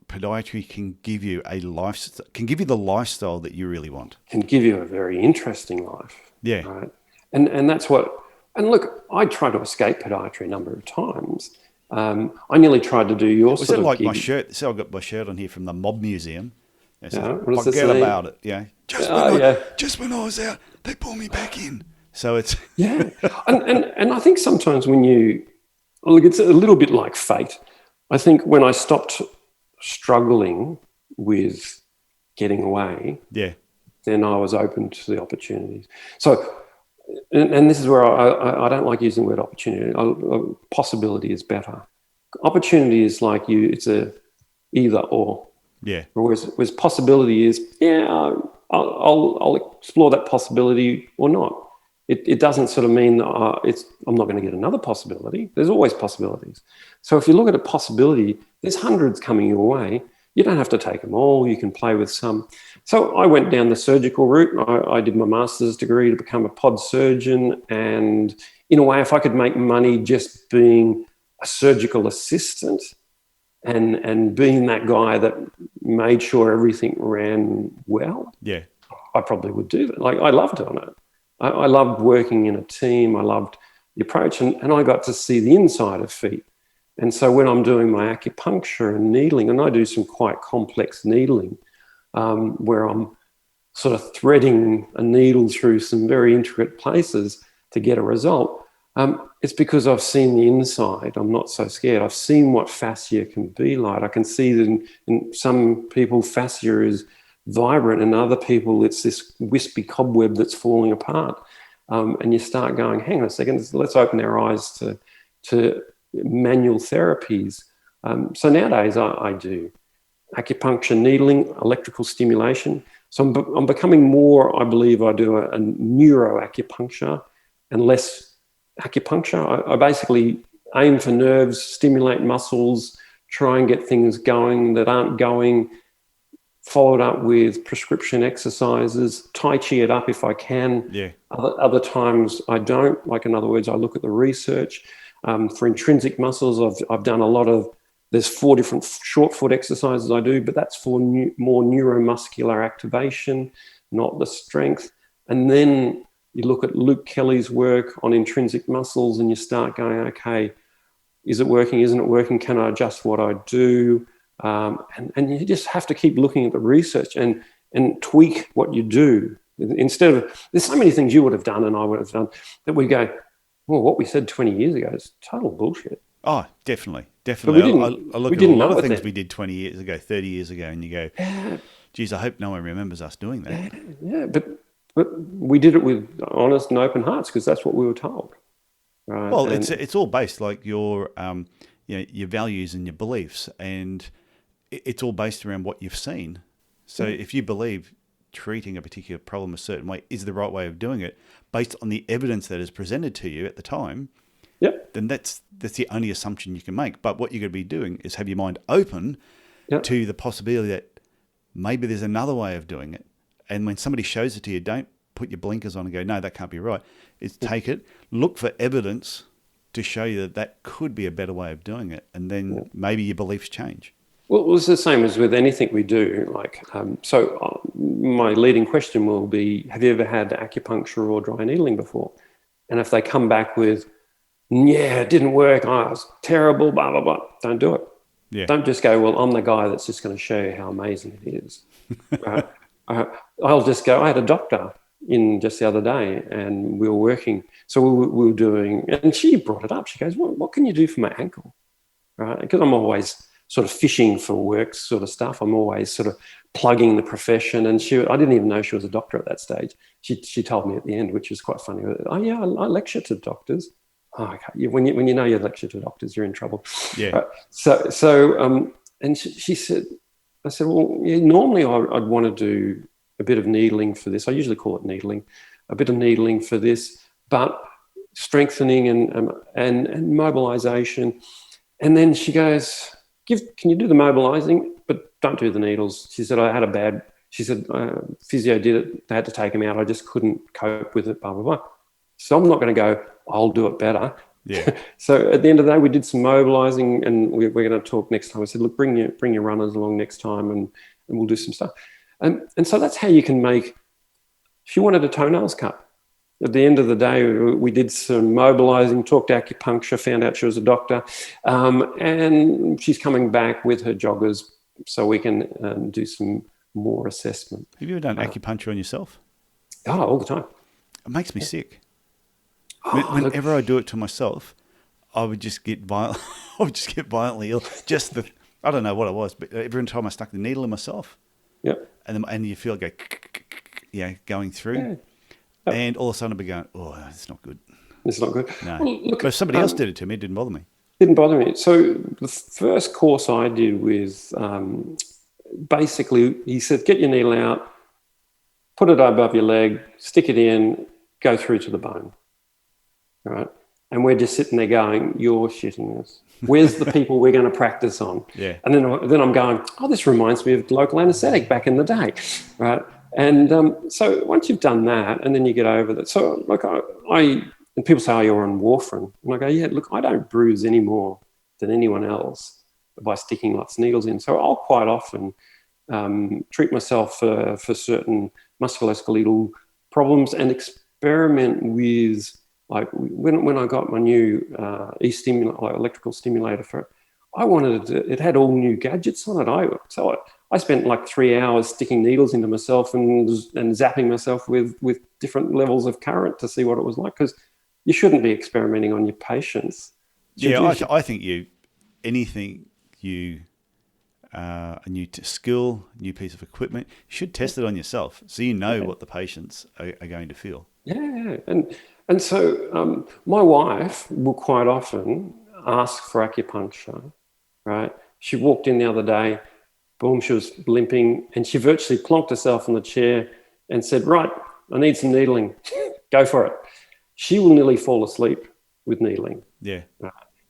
podiatry can give you the lifestyle that you really want. Can give you a very interesting life. Yeah. Right. And that's what. And look, I tried to escape podiatry a number of times. I nearly tried to do your was sort it of like gig. My shirt? So I got my shirt on here from the Mob Museum. Forget about it. Yeah. Just when I was out, they pulled me back in. So it's and I think sometimes when it's a little bit like fate. I think when I stopped struggling with getting away, then I was open to the opportunities. So, and this is where I don't like using the word opportunity. Possibility is better. Opportunity is like it's a either or. Yeah. Whereas possibility is, I'll explore that possibility or not. It doesn't sort of mean I'm not going to get another possibility. There's always possibilities. So if you look at a possibility, there's hundreds coming your way. You don't have to take them all. You can play with some. So I went down the surgical route. I did my master's degree to become a pod surgeon. And in a way, if I could make money just being a surgical assistant and being that guy that made sure everything ran well, I probably would do that. Like I loved doing it. I loved working in a team. I loved the approach, and I got to see the inside of feet. And so when I'm doing my acupuncture and needling, and I do some quite complex needling, where I'm sort of threading a needle through some very intricate places to get a result, it's because I've seen the inside. I'm not so scared. I've seen what fascia can be like. I can see that in some people, fascia is vibrant, and other people it's this wispy cobweb that's falling apart, and you start going, hang on a second, let's open our eyes to manual therapies. So nowadays I do acupuncture, needling, electrical stimulation. So I'm becoming more, I believe I do a neuroacupuncture and less acupuncture. I basically aim for nerves, stimulate muscles, try and get things going that aren't going, followed up with prescription exercises, Tai Chi it up if I can. Yeah. Other times I don't. Like, in other words, I look at the research. For intrinsic muscles, I've done a lot of, there's 4 different short foot exercises I do, but that's for more neuromuscular activation, not the strength. And then you look at Luke Kelly's work on intrinsic muscles and you start going, okay, is it working? Isn't it working? Can I adjust what I do? And you just have to keep looking at the research and tweak what you do. Instead of, there's so many things you would have done and I would have done that we go, well, what we said 20 years ago is total bullshit. Oh, definitely. I look at a lot of things we did 20 years ago, 30 years ago, and you go, geez, I hope no one remembers us doing that. Yeah, but we did it with honest and open hearts because that's what we were told. Right? Well, it's all based like your your values and your beliefs, and it's all based around what you've seen. So if you believe treating a particular problem a certain way is the right way of doing it, based on the evidence that is presented to you at the time, then that's the only assumption you can make. But what you're going to be doing is have your mind open to the possibility that maybe there's another way of doing it. And when somebody shows it to you, don't put your blinkers on and go, no, that can't be right. It's take it, look for evidence to show you that that could be a better way of doing it. And then maybe your beliefs change. Well, it's the same as with anything we do. Like, my leading question will be, have you ever had acupuncture or dry needling before? And if they come back with, yeah, it didn't work, it was terrible, blah, blah, blah, don't do it. Yeah. Don't just go, well, I'm the guy that's just going to show you how amazing it is. I'll just go, I had a doctor in just the other day and we were working. So we were doing, and she brought it up. She goes, what can you do for my ankle? Right? Because I'm always sort of fishing for work sort of stuff. I'm always sort of plugging the profession. And I didn't even know she was a doctor at that stage. She told me at the end, which was quite funny. Oh yeah, I lecture to doctors. Oh, okay. When you know you lecture to doctors, you're in trouble. Yeah. And she said, I said, well, yeah, normally I'd want to do a bit of needling for this. I usually call it needling, a bit of needling for this, but strengthening and mobilization. And then she goes, can you do the mobilizing, but don't do the needles? She said, physio did it. They had to take him out. I just couldn't cope with it, blah, blah, blah. So I'm not going to go, I'll do it better. Yeah. So at the end of the day, we did some mobilizing and we're going to talk next time. I said, look, bring your runners along next time and we'll do some stuff. And so that's how you can make, she wanted a toenails cut. At the end of the day, we did some mobilizing, talked acupuncture, found out she was a doctor, and she's coming back with her joggers so we can do some more assessment. Have you ever done acupuncture on yourself? Oh, all the time. It makes me sick. Whenever I do it to myself, I would just get violently ill. I don't know what it was, but every time I stuck the needle in myself, and you feel it go, going through. Yeah. And all of a sudden I'd be going, oh, it's not good. It's not good. No. Well, look, but if somebody else did it to me, it didn't bother me. Didn't bother me. So the first course I did with, basically, he said, get your needle out, put it above your leg, stick it in, go through to the bone. All right. And we're just sitting there going, you're shitting us. Where's the people we're going to practice on? Yeah. And then I'm going, oh, this reminds me of local anaesthetic back in the day. Right. And so once you've done that, and then you get over that. So like and people say, oh, you're on warfarin. And I go, yeah, look, I don't bruise any more than anyone else by sticking lots of needles in. So I'll quite often treat myself for certain musculoskeletal problems and experiment with, like when I got my new electrical stimulator for it, I wanted it had all new gadgets on it. I spent like 3 hours sticking needles into myself and zapping myself with different levels of current to see what it was like, because you shouldn't be experimenting on your patients. I think anything a new skill, new piece of equipment, you should test it on yourself so you know what the patients are going to feel. Yeah, and so my wife will quite often ask for acupuncture, right? She walked in the other day, Boom, she was limping, and she virtually plonked herself on the chair and said, right, I need some needling. Go for it. She will nearly fall asleep with needling. Yeah.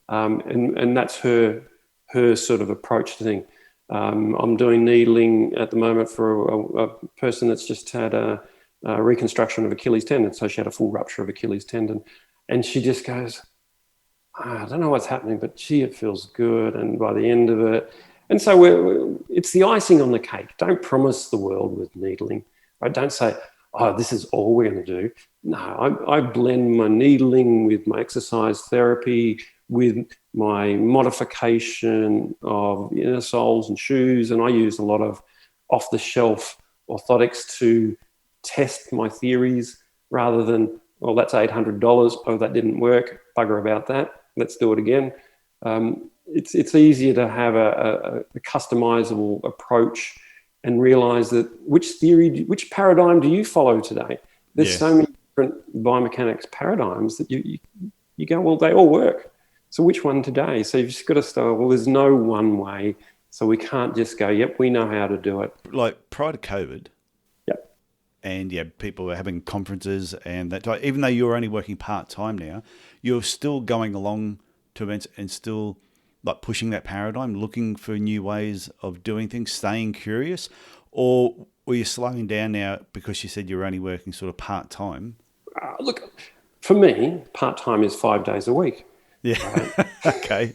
And that's her sort of approach to things. I'm doing needling at the moment for a person that's just had a reconstruction of Achilles tendon. So she had a full rupture of Achilles tendon. And she just goes, I don't know what's happening, but gee, it feels good. And by the end of it, and so it's the icing on the cake. Don't promise the world with needling. Right? Don't say, oh, this is all we're going to do. No, I blend my needling with my exercise therapy, with my modification of inner soles and shoes. And I use a lot of off-the-shelf orthotics to test my theories rather than, well, that's $800. Oh, that didn't work. Bugger about that. Let's do it again. It's easier to have a customizable approach and realize that which paradigm do you follow today? There's so many different biomechanics paradigms that you go, well, they all work. So which one today? So you've just got to start, well, there's no one way. So we can't just go, yep, we know how to do it. Like prior to COVID, and people were having conferences and that type, even though you're only working part-time now, you're still going along to events and still like pushing that paradigm, looking for new ways of doing things, staying curious? Or were you slowing down now because you said you're only working sort of part-time? Look, for me, part-time is 5 days a week. Yeah. Right? Okay.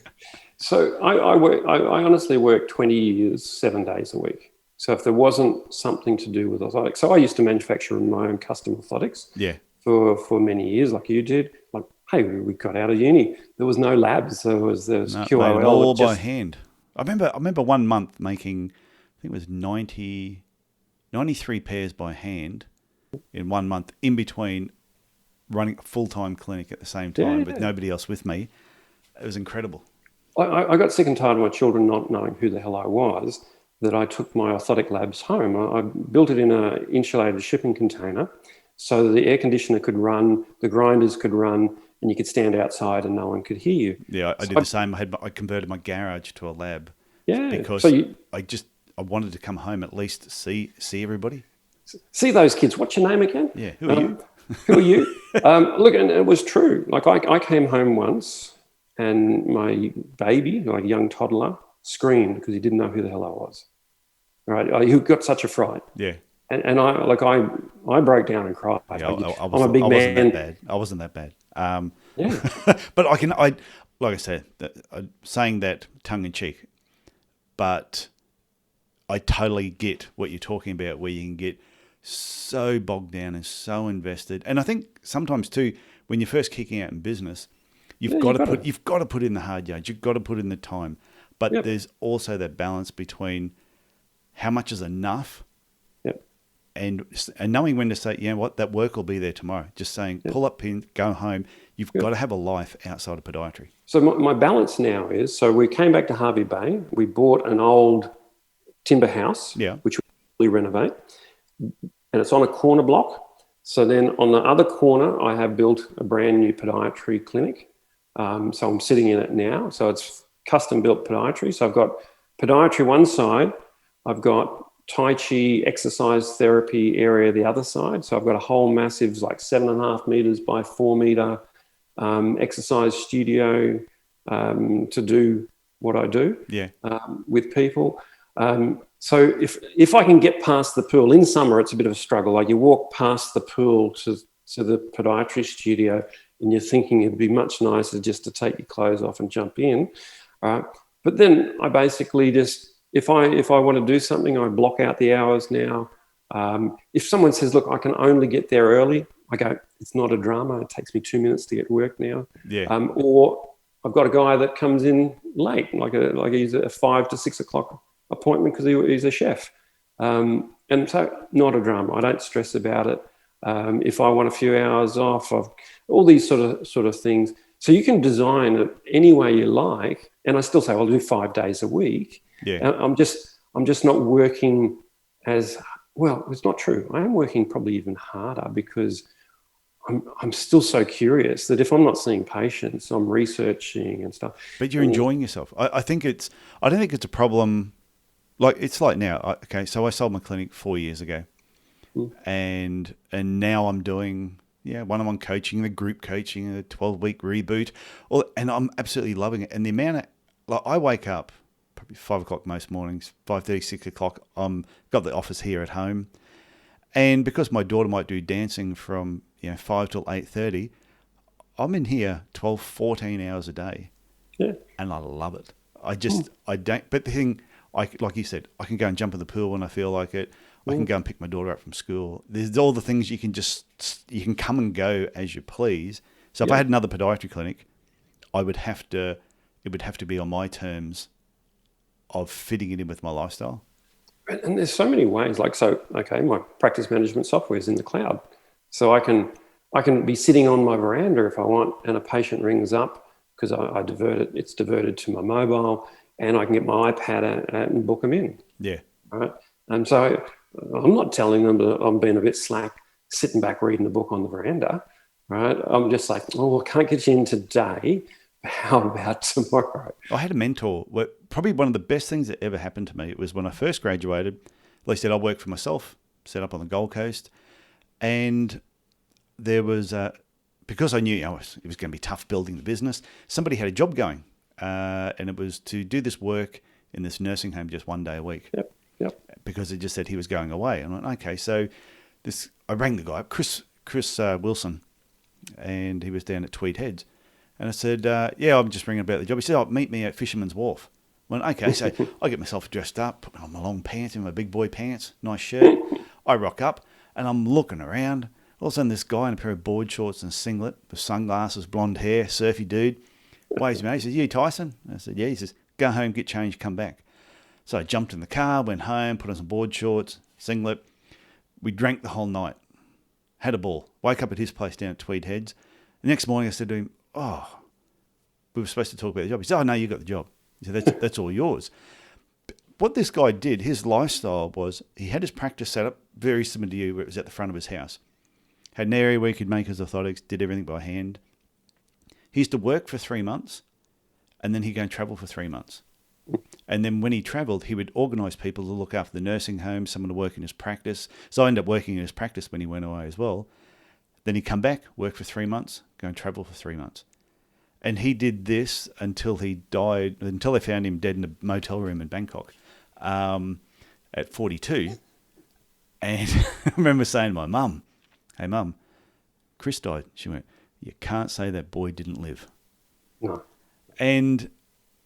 So I honestly work 20 years, 7 days a week. So if there wasn't something to do with orthotics, so I used to manufacture my own custom orthotics for many years, like you did. Like, hey, we got out of uni. There was no labs. There was QOL. Made all by hand. I remember 1 month making, I think it was 93 pairs by hand in 1 month, in between running a full-time clinic at the same time with nobody else with me. It was incredible. I got sick and tired of my children not knowing who the hell I was, that I took my orthotic labs home. I built it in an insulated shipping container so that the air conditioner could run, the grinders could run, and you could stand outside and no one could hear you. Yeah, I did the same. I converted my garage to a lab. Yeah, because I wanted to come home at least see everybody. See those kids. What's your name again? Yeah, who are you? Who are you? Look, and it was true. Like I came home once and my baby, like a young toddler, screamed because he didn't know who the hell I was. Right? He got such a fright. Yeah. And I broke down and cried. Yeah, I'm a big man. I wasn't that bad. Yeah. But like I said, saying that tongue in cheek, but I totally get what you're talking about, where you can get so bogged down and so invested. And I think sometimes too, when you're first kicking out in business, you've got to put in the hard yards. You've got to put in the time. But there's also that balance between how much is enough, and knowing when to say, you know what, that work will be there tomorrow. Just saying, pull up pin, go home. You've got to have a life outside of podiatry. So my balance now is, so we came back to Harvey Bay. We bought an old timber house, which we renovate, and it's on a corner block. So then on the other corner, I have built a brand new podiatry clinic. So I'm sitting in it now. So it's custom built podiatry. So I've got podiatry one side. I've got Tai Chi exercise therapy area the other side. So I've got a whole massive, like 7.5 meters by 4 meter exercise studio to do what I do with people. So if I can get past the pool, in summer it's a bit of a struggle. Like you walk past the pool to the podiatry studio and you're thinking it'd be much nicer just to take your clothes off and jump in. But then I basically just, if I want to do something, I block out the hours now. If someone says, look, I can only get there early, I go, it's not a drama. It takes me 2 minutes to get to work now. Yeah. Or I've got a guy that comes in late, like he's a 5 to 6 o'clock appointment because he's a chef. And so not a drama. I don't stress about it. If I want a few hours off, all these sort of things. So you can design it any way you like. And I still say, I'll do 5 days a week. Yeah. I'm just not working as well. It's not true. I am working probably even harder because I'm still so curious that if I'm not seeing patients, I'm researching and stuff. But you're enjoying yourself. I don't think it's a problem. like it's like now. Okay, so I sold my clinic 4 years ago, and now I'm doing one-on-one coaching, the group coaching, a 12-week reboot, and I'm absolutely loving it. And the amount of I wake up probably 5 o'clock most mornings, 5:30, 6 o'clock. Got the office here at home, and because my daughter might do dancing from 5 till 8:30, I'm in here 12, 14 hours a day. Yeah. And I love it. I don't, but the thing, like you said, I can go and jump in the pool when I feel like it. I can go and pick my daughter up from school. There's all the things you can come and go as you please. So if I had another podiatry clinic, it would have to be on my terms of fitting it in with my lifestyle. And there's so many ways. My practice management software is in the cloud. So I can be sitting on my veranda if I want, and a patient rings up because I divert it. It's diverted to my mobile, and I can get my iPad out and book them in. Yeah. Right. And so I'm not telling them that I'm being a bit slack, sitting back reading a book on the veranda. Right. I'm just like, I can't get you in today. How about tomorrow? I had a mentor. Probably one of the best things that ever happened to me, it was when I first graduated. Like I said, I worked for myself, set up on the Gold Coast, and there was because I knew it was going to be tough building the business. Somebody had a job going, and it was to do this work in this nursing home just one day a week. Yep. Because it just said he was going away. And I went, okay, so I rang the guy up, Chris Wilson, and he was down at Tweed Heads. And I said, I'm just ringing about the job. He said, meet me at Fisherman's Wharf. I went, okay, so I get myself dressed up, put on my long pants and my big boy pants, nice shirt. I rock up, and I'm looking around. All of a sudden, this guy in a pair of board shorts and a singlet with sunglasses, blonde hair, surfy dude, waves me out. He says, you Tyson? I said, yeah. He says, go home, get changed, come back. So I jumped in the car, went home, put on some board shorts, singlet. We drank the whole night, had a ball. Woke up at his place down at Tweed Heads. The next morning I said to him, we were supposed to talk about the job. He said, no, you got the job. He said, that's all yours. What this guy did, his lifestyle was, he had his practice set up very similar to you, where it was at the front of his house. Had an area where he could make his orthotics, did everything by hand. He used to work for 3 months, and then he'd go and travel for 3 months. And then when he travelled, he would organise people to look after the nursing home, someone to work in his practice. So I ended up working in his practice when he went away as well. Then he'd come back, work for 3 months, go and travel for 3 months. And he did this until he died, until they found him dead in a motel room in Bangkok at 42. And I remember saying to my mum, hey, Mum, Chris died. She went, you can't say that boy didn't live. No. And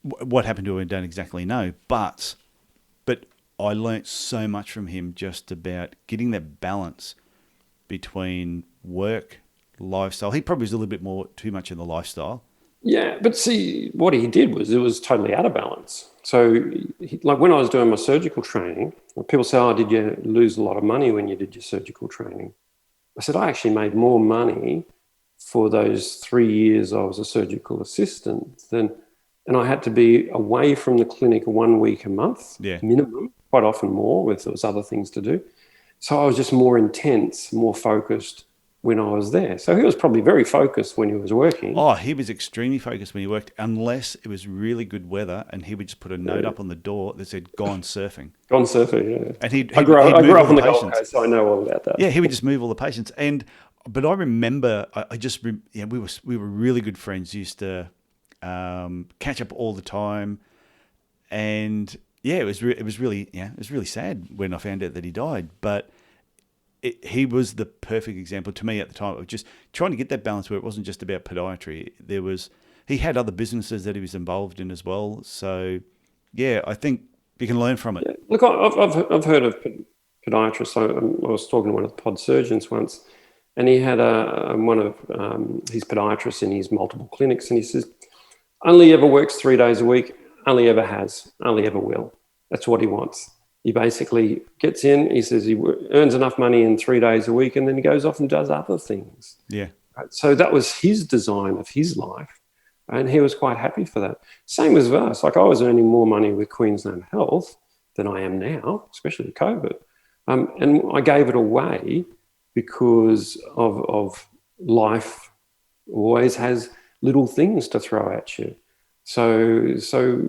what happened to him, I don't exactly know. But I learnt so much from him just about getting that balance between work, lifestyle. He probably was a little bit more too much in the lifestyle. Yeah, but see, what he did was it was totally out of balance. So, like when I was doing my surgical training, people say, did you lose a lot of money when you did your surgical training? I said, I actually made more money for those 3 years I was a surgical assistant and I had to be away from the clinic 1 week a month, minimum, quite often more if there was other things to do. So I was just more intense, more focused when I was there. So he was probably very focused when he was working. Oh, he was extremely focused when he worked, unless it was really good weather, and he would just put a note up on the door that said, gone surfing. Gone surfing, yeah. And I grew up on the Gold Coast, so I know all about that. Yeah, he would just move all the patients. But I remember, we were really good friends, used to catch up all the time. And yeah, it was really sad when I found out that he died. But he was the perfect example to me at the time of just trying to get that balance where it wasn't just about podiatry. He had other businesses that he was involved in as well. So yeah, I think you can learn from it. Yeah. Look, I've heard of podiatrists. I was talking to one of the pod surgeons once, and he had one of his podiatrists in his multiple clinics, and he says, only ever works 3 days a week, only ever has, only ever will. That's what he wants. He basically gets in, he says he earns enough money in 3 days a week, and then he goes off and does other things. Yeah. Right? So that was his design of his life, and he was quite happy for that. Same as us. Like I was earning more money with Queensland Health than I am now, especially with COVID. And I gave it away because of life always has little things to throw at you. So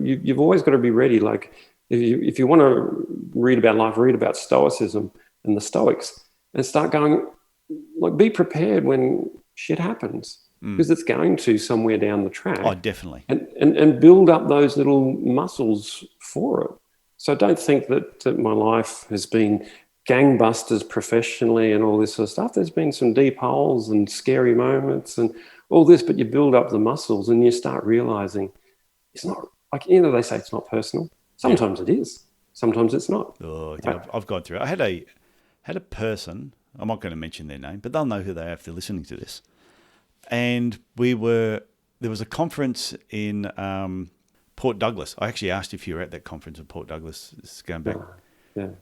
you've always got to be ready. Like If you want to read about life, read about Stoicism and the Stoics, and start going, like, be prepared when shit happens, because it's going to somewhere down the track. Oh, definitely. And build up those little muscles for it. So don't think that my life has been gangbusters professionally and all this sort of stuff. There's been some deep holes and scary moments and all this, but you build up the muscles and you start realizing it's not, like, they say it's not personal. Sometimes it is. Sometimes it's not. Oh, yeah, I've gone through it. I had a person, I'm not going to mention their name, but they'll know who they are if they're listening to this. And there was a conference in Port Douglas. I actually asked if you were at that conference in Port Douglas. This is going back.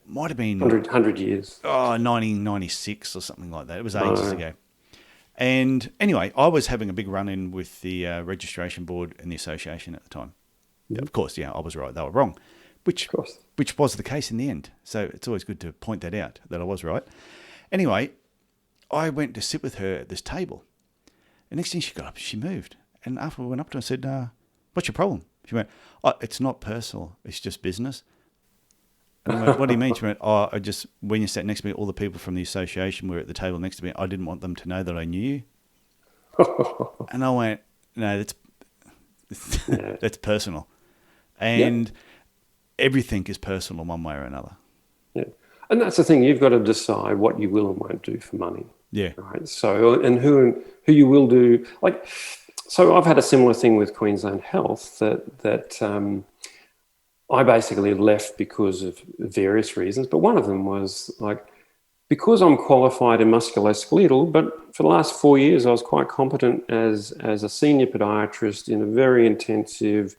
Might have been 100 years. 1996 or something like that. It was ages ago. And anyway, I was having a big run-in with the registration board and the association at the time. Mm-hmm. Of course, I was right. They were wrong, which was the case in the end. So it's always good to point that out, that I was right. Anyway, I went to sit with her at this table. And next thing she got up, she moved. And after I went up to her and said, what's your problem? She went, oh, it's not personal. It's just business. And I went, what do you mean? She went, when you sat next to me, all the people from the association were at the table next to me. I didn't want them to know that I knew you. And I went, no, that's personal. And everything is personal one way or another. Yeah. And that's the thing. You've got to decide what you will and won't do for money. Yeah. Right. So, and who you will do. Like, so I've had a similar thing with Queensland Health that I basically left because of various reasons. But one of them was, like, because I'm qualified in musculoskeletal, but for the last 4 years I was quite competent as a senior podiatrist in a very intensive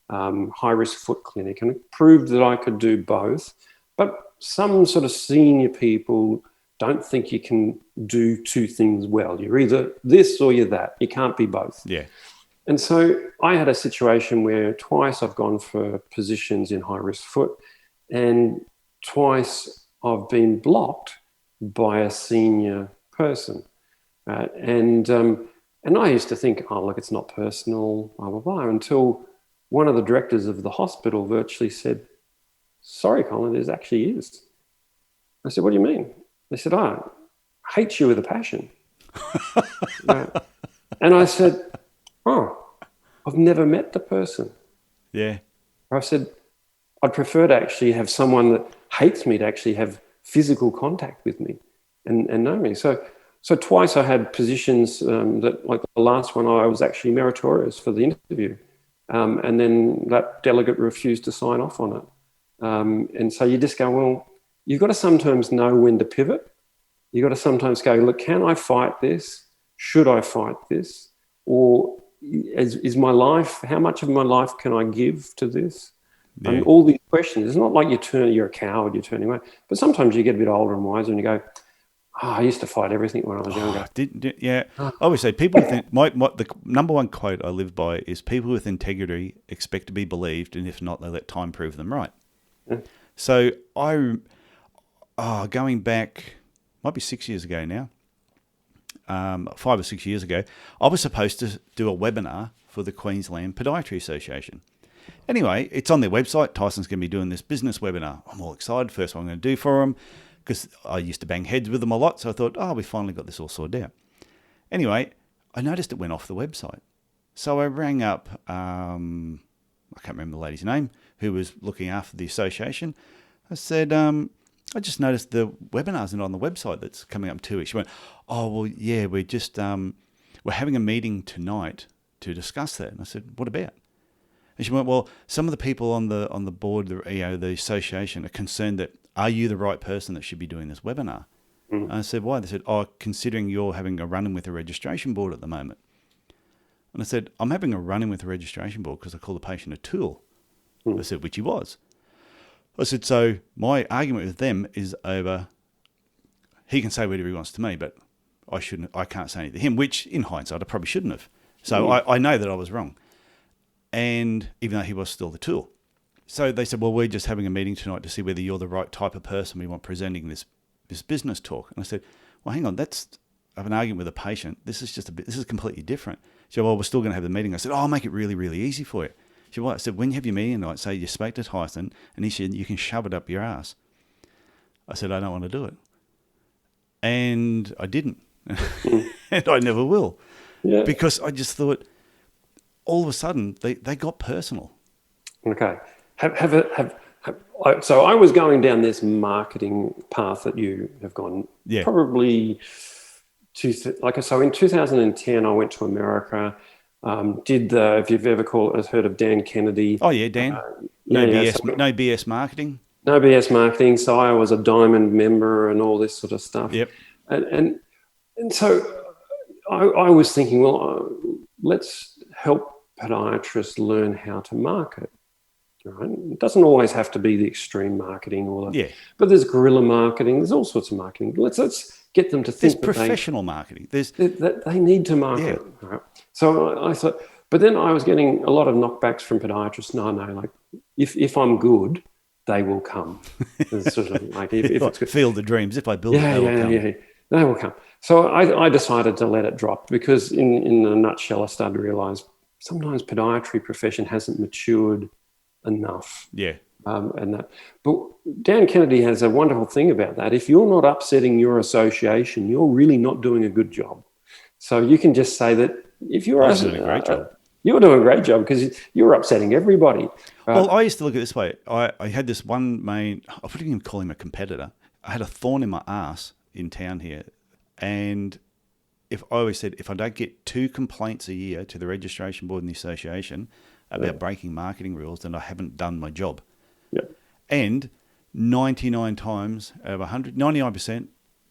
high-risk foot clinic, and it proved that I could do both. But some sort of senior people don't think you can do two things well. You're either this or you're that. You can't be both. Yeah. And so I had a situation where twice I've gone for positions in high-risk foot, and twice I've been blocked by a senior person. And I used to think, oh, look, it's not personal, blah, blah, blah, until one of the directors of the hospital virtually said, sorry, Colin, it actually is. I said, what do you mean? They said, I hate you with a passion. And I said, oh, I've never met the person. Yeah. I said, I'd prefer to actually have someone that hates me to actually have physical contact with me and know me. So twice I had positions that, like the last one, I was actually meritorious for the interview. And then that delegate refused to sign off on it. And so you just go, well, you've got to sometimes know when to pivot. You've got to sometimes go, look, can I fight this? Should I fight this? Or is my life, how much of my life can I give to this? Yeah. And all these questions. It's not like you're a coward, you're turning away. But sometimes you get a bit older and wiser and you go, I used to fight everything when I was younger. I always say people with the number one quote I live by is people with integrity expect to be believed, and if not, they let time prove them right. Yeah. So going back, might be 6 years ago now, 5 or 6 years ago, I was supposed to do a webinar for the Queensland Podiatry Association. Anyway, it's on their website. Tyson's going to be doing this business webinar. I'm all excited. First one I'm going to do for them, because I used to bang heads with them a lot. So I thought, we finally got this all sorted out. Anyway, I noticed it went off the website. So I rang up, I can't remember the lady's name, who was looking after the association. I said, I just noticed the webinar's not on the website that's coming up 2 weeks. She went, oh, well, yeah, we're just, we're having a meeting tonight to discuss that. And I said, what about? And she went, well, some of the people on the board, the association, are concerned that, are you the right person that should be doing this webinar? Mm. And I said, why? They said, considering you're having a run-in with the registration board at the moment. And I said, I'm having a run-in with the registration board because I call the patient a tool. Mm. I said, which he was. I said, so my argument with them is over, he can say whatever he wants to me, but I can't say anything to him, which in hindsight, I probably shouldn't have. So I know that I was wrong. And even though he was still the tool. So they said, well, we're just having a meeting tonight to see whether you're the right type of person we want presenting this business talk. And I said, well, hang on, I have an argument with a patient. This is completely different. She said, well, we're still going to have the meeting. I said, I'll make it really, really easy for you. She said, what? I said, when you have your meeting tonight, say you spoke to Tyson, and he said, you can shove it up your ass. I said, I don't want to do it. And I didn't. And I never will. Yeah. Because I just thought, all of a sudden, they got personal. Okay. So I was going down this marketing path that you have gone. Yeah. Probably so in 2010, I went to America. If you've ever heard of Dan Kennedy. Oh yeah, Dan. No BS marketing. No BS marketing. So I was a diamond member and all this sort of stuff. Yep. And so I was thinking, well, let's help podiatrists learn how to market. Right? It doesn't always have to be the extreme marketing, but there's guerrilla marketing. There's all sorts of marketing. Let's get them to think. There's professional marketing. That they need to market. Yeah. Right? So I thought, but then I was getting a lot of knockbacks from podiatrists. No, like if I'm good, they will come. It's sort of like if it's good. Field of dreams. If I build it, they will come. Yeah, they will come. So I decided to let it drop because in a nutshell, I started to realise sometimes podiatry profession hasn't matured enough. Yeah. But Dan Kennedy has a wonderful thing about that. If you're not upsetting your association, you're really not doing a good job. So you can just say that if you're doing a great job. You're doing a great job because you're upsetting everybody. Well, I used to look at it this way. I had this one I wouldn't even call him a competitor. I had a thorn in my ass in town here. And I always said, if I don't get 2 complaints a year to the registration board and the association about breaking marketing rules, then I haven't done my job. Yeah. And 99 times out of 100, 99%,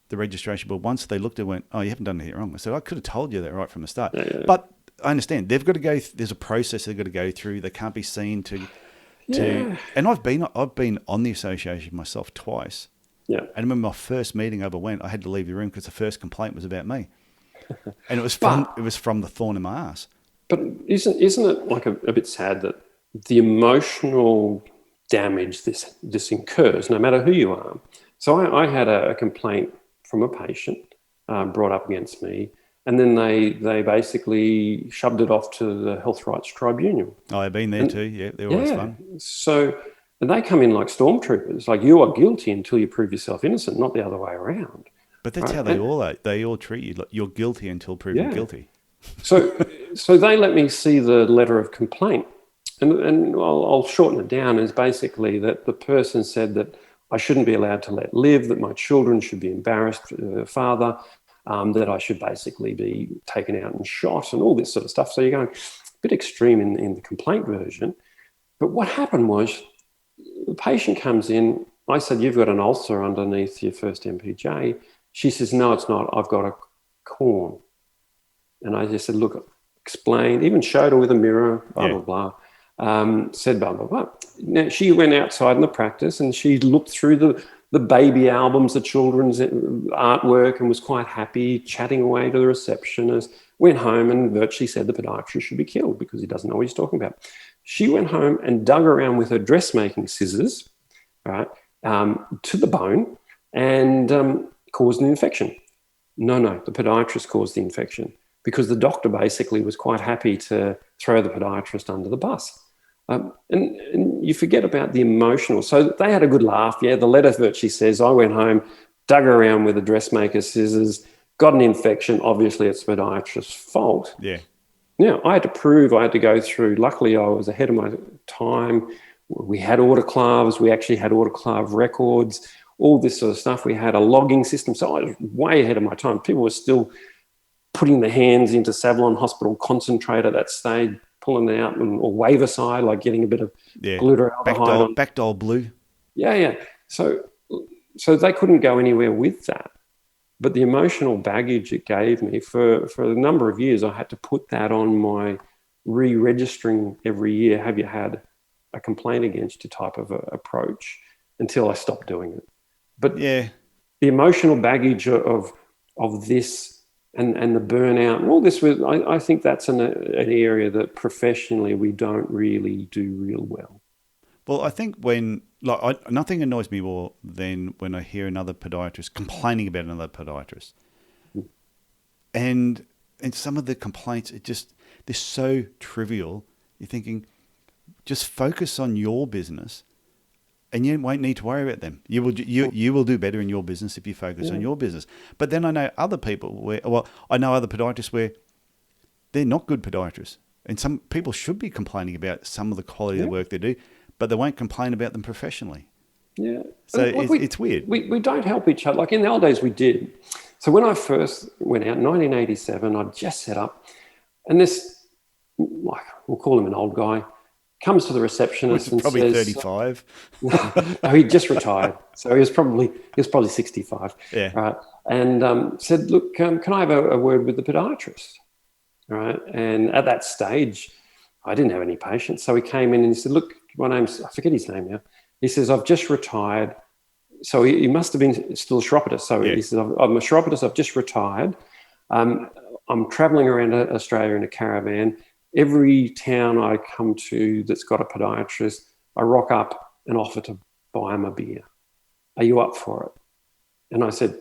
the registration board, once they looked at it, went, oh, you haven't done anything wrong. I said, I could have told you that right from the start. Yeah. But I understand. They've got to go, there's a process they've got to go through. They can't be seen to and I've been on the association myself twice. Yeah. And when my first meeting overwent, I had to leave the room because the first complaint was about me. And it was from the thorn in my ass. But isn't it like a bit sad that the emotional damage this incurs, no matter who you are? So I had a complaint from a patient brought up against me, and then they basically shoved it off to the Health Rights Tribunal. Oh, I've been there too. Yeah, they're always fun. So, and they come in like stormtroopers, like you are guilty until you prove yourself innocent, not the other way around. But that's how they all are. They all treat you like you're guilty until proven guilty. So they let me see the letter of complaint, and I'll shorten it down as basically that the person said that I shouldn't be allowed to let live, that my children should be embarrassed, father, that I should basically be taken out and shot and all this sort of stuff. So you're going a bit extreme in the complaint version. But what happened was the patient comes in, I said, you've got an ulcer underneath your first MPJ. She says, no, it's not. I've got a corn. And I just said, look, explain, even showed her with a mirror, blah, blah, blah. Said blah, blah, blah. Now, she went outside in the practice and she looked through the baby albums, the children's artwork, and was quite happy, chatting away to the receptionist, went home and virtually said the podiatrist should be killed because he doesn't know what he's talking about. She went home and dug around with her dressmaking scissors, right, to the bone and caused an infection. No, the podiatrist caused the infection because the doctor basically was quite happy to throw the podiatrist under the bus. And you forget about the emotional. So they had a good laugh. Yeah, the letter virtually says, I went home, dug around with the dressmaker's scissors, got an infection. Obviously, it's the podiatrist's fault. Yeah. Now, I had to go through. Luckily, I was ahead of my time. We had autoclaves. We actually had autoclave records, all this sort of stuff. We had a logging system. So I was way ahead of my time. People were still putting their hands into Savalon Hospital concentrate at that stage, pulling it out, or Waverside, like getting a bit of glutaraldehyde. Backdole blue. Yeah. So they couldn't go anywhere with that. But the emotional baggage it gave me for a number of years, I had to put that on my re-registering every year. Have you had a complaint against you type of approach until I stopped doing it. But the emotional baggage of this and the burnout and all this, I think that's an area that professionally we don't really do real well. Well, I think nothing annoys me more than when I hear another podiatrist complaining about another podiatrist. And some of the complaints, they're so trivial. You're thinking, just focus on your business, and you won't need to worry about them. You will do better in your business if you focus on your business. But then I know other people I know other podiatrists where they're not good podiatrists. And some people should be complaining about some of the quality of the work they do, but they won't complain about them professionally. Yeah. So it's weird. We don't help each other. Like in the old days we did. So when I first went out in 1987, I'd just set up, and this, like, we'll call him an old guy, comes to the receptionist and probably says, 35. No, he just retired. So he was probably 65. Yeah. Right. And said, look, can I have a word with the podiatrist? Right. And at that stage, I didn't have any patients. So he came in and he said, look, my name's, I forget his name now. He says, I've just retired. So he must have been still a chiropodist. So he says, I'm a chiropodist. I've just retired. I'm traveling around Australia in a caravan. Every town I come to that's got a podiatrist, I rock up and offer to buy him a beer. Are you up for it? And I said,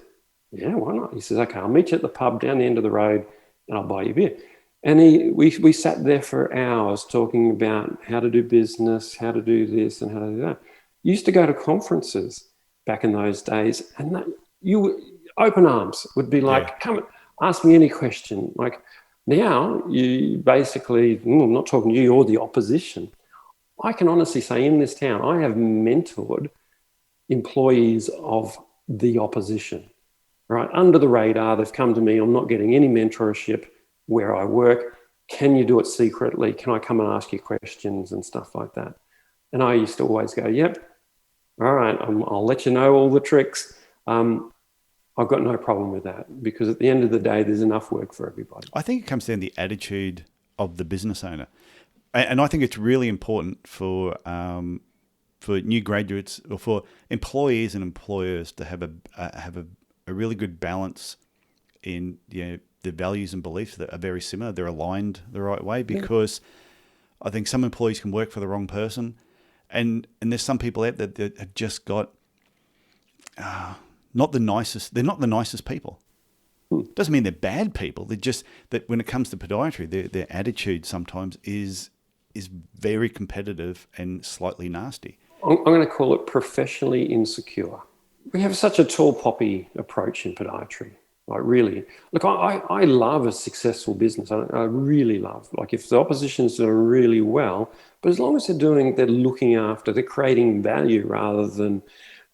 yeah, why not? He says, okay, I'll meet you at the pub down the end of the road and I'll buy you a beer. And we sat there for hours talking about how to do business, how to do this and how to do that. Used to go to conferences back in those days, and you open arms would be like, come ask me any question. Like now, you basically, I'm not talking to you, you're the opposition. I can honestly say in this town, I have mentored employees of the opposition, right? Under the radar, they've come to me, I'm not getting any mentorship where I work. Can you do it secretly? Can I come and ask you questions and stuff like that? And I used to always go, yep, all right, I'll let you know all the tricks. I've got no problem with that because at the end of the day, there's enough work for everybody. I think it comes down to the attitude of the business owner. And I think it's really important for new graduates or for employees and employers to have a really good balance in the values and beliefs that are very similar. They're aligned the right way because I think some employees can work for the wrong person. And there's some people out there that have just got not the nicest. They're not the nicest people. Doesn't mean they're bad people. They're just that when it comes to podiatry, their attitude sometimes is very competitive and slightly nasty. I'm going to call it professionally insecure. We have such a tall poppy approach in podiatry. Like really, look, I love a successful business. I really love, like if the opposition's doing really well, but as long as they're looking after, they're creating value rather than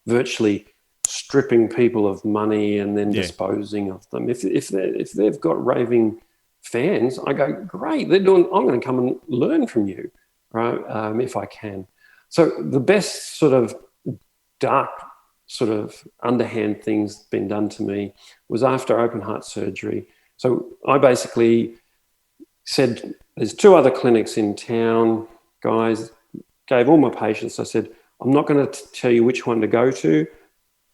virtually stripping people of money and then disposing of them. If they've got raving fans, I go, great, I'm going to come and learn from you, right? If I can. So the best sort of dark sort of underhand things been done to me was after open heart surgery. So I basically said, there's 2 other clinics in town, guys, gave all my patients, I said, I'm not going to tell you which one to go to,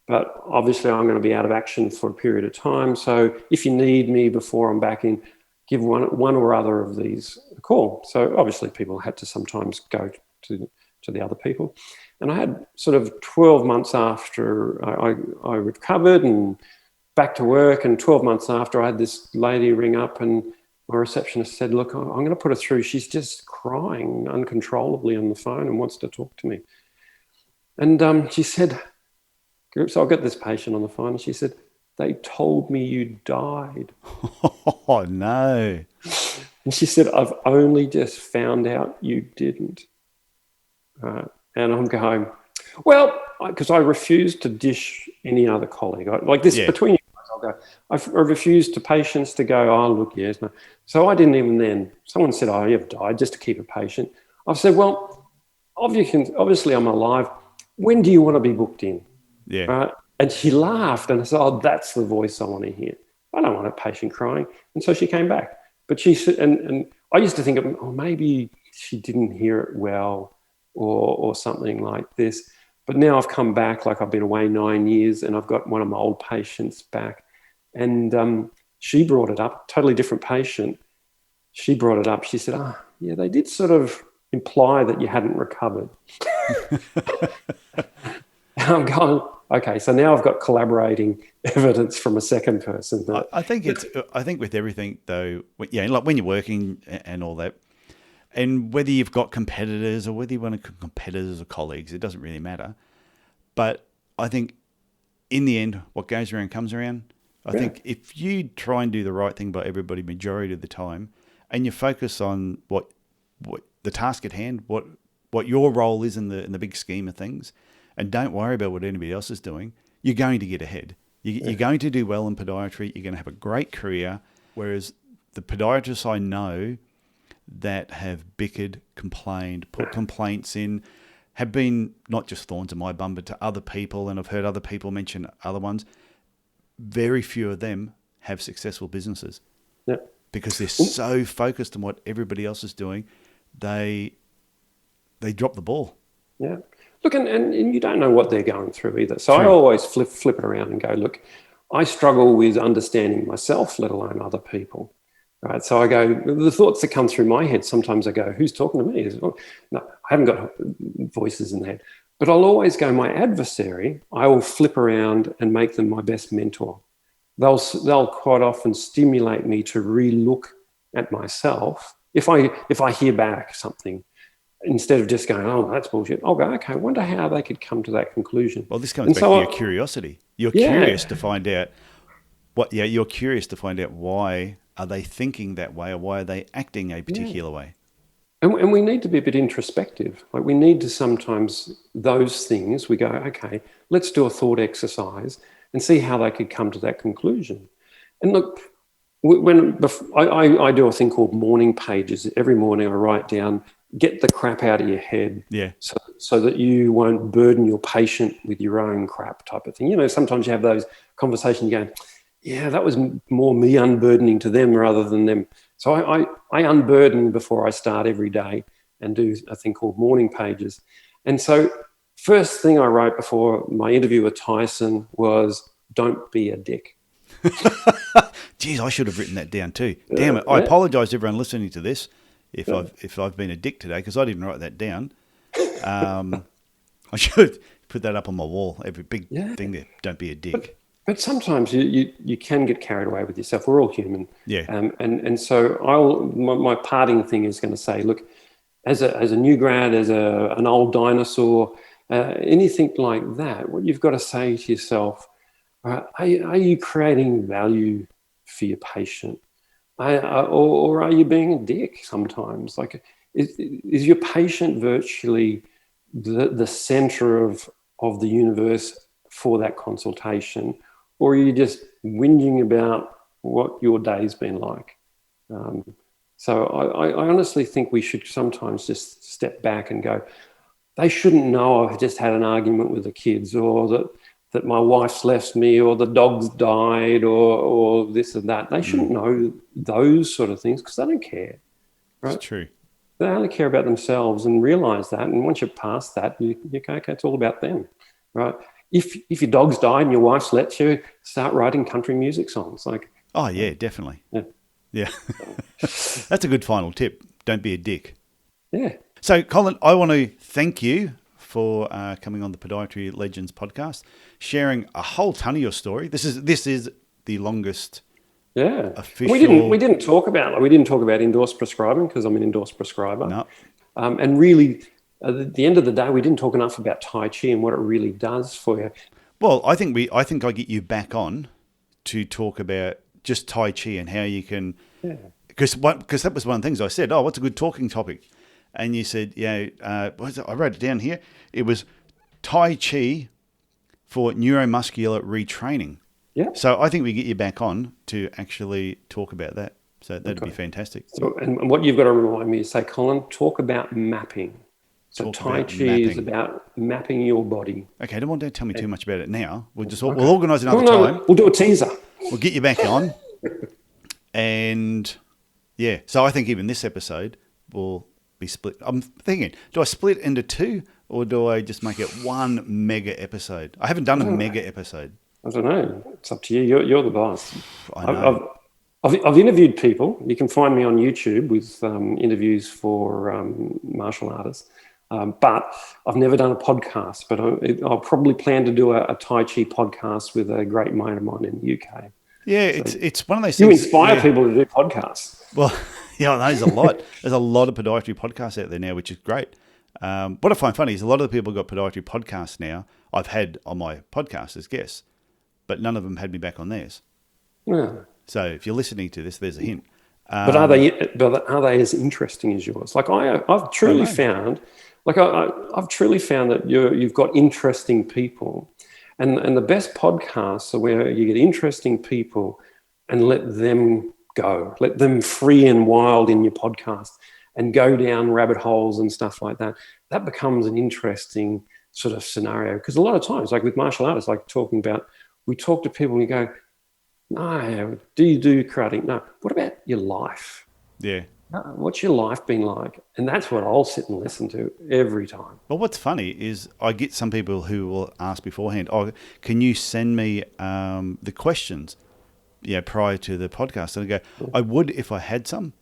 but obviously I'm going to be out of action for a period of time. So if you need me before I'm back in, give one or other of these a call. So obviously people had to sometimes go to the other people. And I had sort of 12 months after I recovered and back to work, and 12 months after I had this lady ring up and my receptionist said, look, I'm going to put her through. She's just crying uncontrollably on the phone and wants to talk to me. And she said, so I'll get this patient on the phone, and she said, they told me you died. Oh, no. And she said, I've only just found out you didn't. And I'm going, well, because I refuse to dish any other colleague. Between you guys, I'll go, I refuse to patients to go, oh, look, yes, no. So I didn't even then. Someone said, oh, you've died, just to keep a patient. I've said, well, obviously I'm alive. When do you want to be booked in? Yeah. And she laughed and I said, oh, that's the voice I want to hear. I don't want a patient crying. And so she came back. But she said, and I used to think, maybe she didn't hear it well or something like this. But now I've come back, like I've been away 9 years and I've got one of my old patients back. And she brought it up, totally different patient. She brought it up. She said, yeah, they did sort of imply that you hadn't recovered. And I'm going, okay, so now I've got collaborating evidence from a second person. I think with everything though, like when you're working and all that, And whether you've got competitors or whether you want to competitors or colleagues, it doesn't really matter. But I think in the end, what goes around comes around. I think if you try and do the right thing by everybody majority of the time, and you focus on what the task at hand, what your role is in the big scheme of things, and don't worry about what anybody else is doing, you're going to get ahead. You're going to do well in podiatry. You're going to have a great career. Whereas the podiatrists I know that have bickered, complained, put complaints in, have been not just thorns in my bum, but to other people, and I've heard other people mention other ones. Very few of them have successful businesses because they're so focused on what everybody else is doing, they drop the ball. Yeah. Look, and you don't know what they're going through either. So I always flip it around and go, look, I struggle with understanding myself, let alone other people. Right. So I go, the thoughts that come through my head, sometimes I go, who's talking to me? No, I haven't got voices in the head. But I'll always go, my adversary, I will flip around and make them my best mentor. They'll quite often stimulate me to re-look at myself. If I hear back something, instead of just going, oh, that's bullshit, I'll go, okay, I wonder how they could come to that conclusion. Well, this comes back to your curiosity. You're curious to find out you're curious to find out why are they thinking that way, or why are they acting a particular way. And we need to be a bit introspective. Like, we need to sometimes, those things, we go, okay, let's do a thought exercise and see how they could come to that conclusion. And look, I do a thing called morning pages. Every morning I write down, get the crap out of your head, so that you won't burden your patient with your own crap type of thing. You know, sometimes you have those conversations going, yeah, that was more me unburdening to them rather than them. So I unburden before I start every day and do a thing called morning pages. And so first thing I wrote before my interview with Tyson was, don't be a dick. Geez, I should have written that down too. Damn it. I apologise to everyone listening to this if I've been a dick today, because I didn't write that down. I should put that up on my wall, every big thing there. Don't be a dick. But sometimes you can get carried away with yourself. We're all human. Yeah. And so my parting thing is going to say, look, as a new grad, as an old dinosaur, anything like that, what you've got to say to yourself, are you creating value for your patient? Or are you being a dick sometimes? Like, is your patient virtually the center of the universe for that consultation? Or are you just whinging about what your day's been like? So I honestly think we should sometimes just step back and go, they shouldn't know I've just had an argument with the kids, or that my wife's left me, or the dog's died, or this and that. They shouldn't know those sort of things because they don't care. Right? It's true. They only care about themselves, and realise that. And once you're past that, you go, okay, it's all about them, right? If your dog's died and your wife's let you, start writing country music songs. Like, oh yeah, definitely. Yeah. That's a good final tip. Don't be a dick. Yeah. So, Colin, I want to thank you for coming on the Podiatry Legends podcast, sharing a whole ton of your story. This is the longest. Yeah. Official. We didn't talk about endorsed prescribing, because I'm an endorsed prescriber. No. And really, at the end of the day, we didn't talk enough about Tai Chi and what it really does for you. Well, I think I get you back on to talk about just Tai Chi and how you can, because that was one of the things I said. Oh, what's a good talking topic? And you said, I wrote it down here. It was Tai Chi for neuromuscular retraining. Yeah. So I think we get you back on to actually talk about that. So that'd be fantastic. So, and what you've got to remind me is, say, Colin, talk about mapping. So Tai Chi is about mapping your body. Okay, don't tell me too much about it now. We'll organise another time. We'll do a teaser. We'll get you back on. And yeah, so I think even this episode will be split. I'm thinking, do I split into two, or do I just make it one mega episode? I haven't done a mega episode. I don't know. It's up to you. You're the boss. I know. I've interviewed people. You can find me on YouTube with interviews for martial artists. But I've never done a podcast, but I'll probably plan to do a Tai Chi podcast with a great mate of mine in the UK. Yeah, so it's one of those things. You inspire people to do podcasts. Well, Yeah, there's a lot. There's a lot of podiatry podcasts out there now, which is great. What I find funny is a lot of the people who've got podiatry podcasts now, I've had on my podcast as guests, but none of them had me back on theirs. Yeah. So if you're listening to this, there's a hint. But are they as interesting as yours? Like I've truly found, I've truly found that you've got interesting people, and the best podcasts are where you get interesting people and let them go, let them free and wild in your podcast and go down rabbit holes and stuff like that. That becomes an interesting sort of scenario, because a lot of times, like with martial artists, like talking about, we talk to people and you go, no, do you do karate? No. What about your life? Yeah. What's your life been like? And that's what I'll sit and listen to every time. Well, what's funny is I get some people who will ask beforehand, oh, can you send me the questions prior to the podcast? And I go, I would if I had some.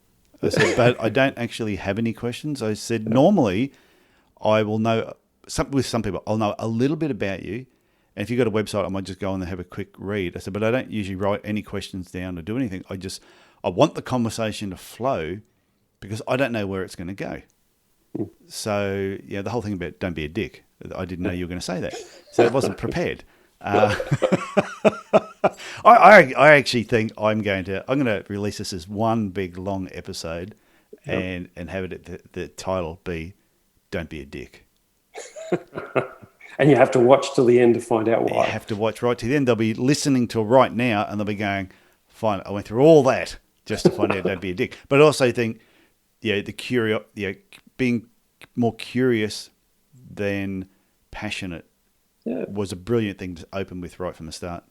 I said, but I don't actually have any questions. I said, normally I will know, with some people, I'll know a little bit about you. And if you've got a website, I might just go on and have a quick read. I said, but I don't usually write any questions down or do anything. I want the conversation to flow because I don't know where it's going to go. So, the whole thing about don't be a dick. I didn't know you were going to say that. So I wasn't prepared. I actually think I'm going to release this as one big long episode and have the title be Don't Be a Dick. And you have to watch till the end to find out why. You have to watch right to the end. They'll be listening to right now and they'll be going, fine, I went through all that just to find out don't be a dick. But I also think, being more curious than passionate was a brilliant thing to open with right from the start.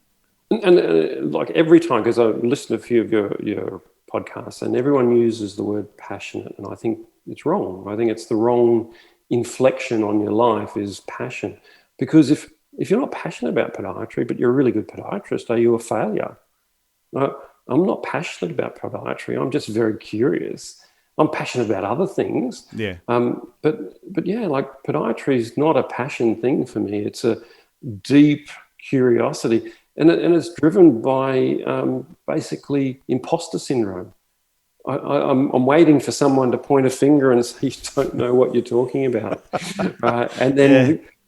And like every time, because I listened to a few of your podcasts and everyone uses the word passionate, and I think it's wrong. I think it's the wrong inflection on your life is passion. Because if you're not passionate about podiatry, but you're a really good podiatrist, are you a failure? I'm not passionate about podiatry. I'm just very curious. I'm passionate about other things. Yeah. But yeah, like podiatry is not a passion thing for me. It's a deep curiosity. And it's driven by basically imposter syndrome. I'm waiting for someone to point a finger and say, you don't know what you're talking about. Right? And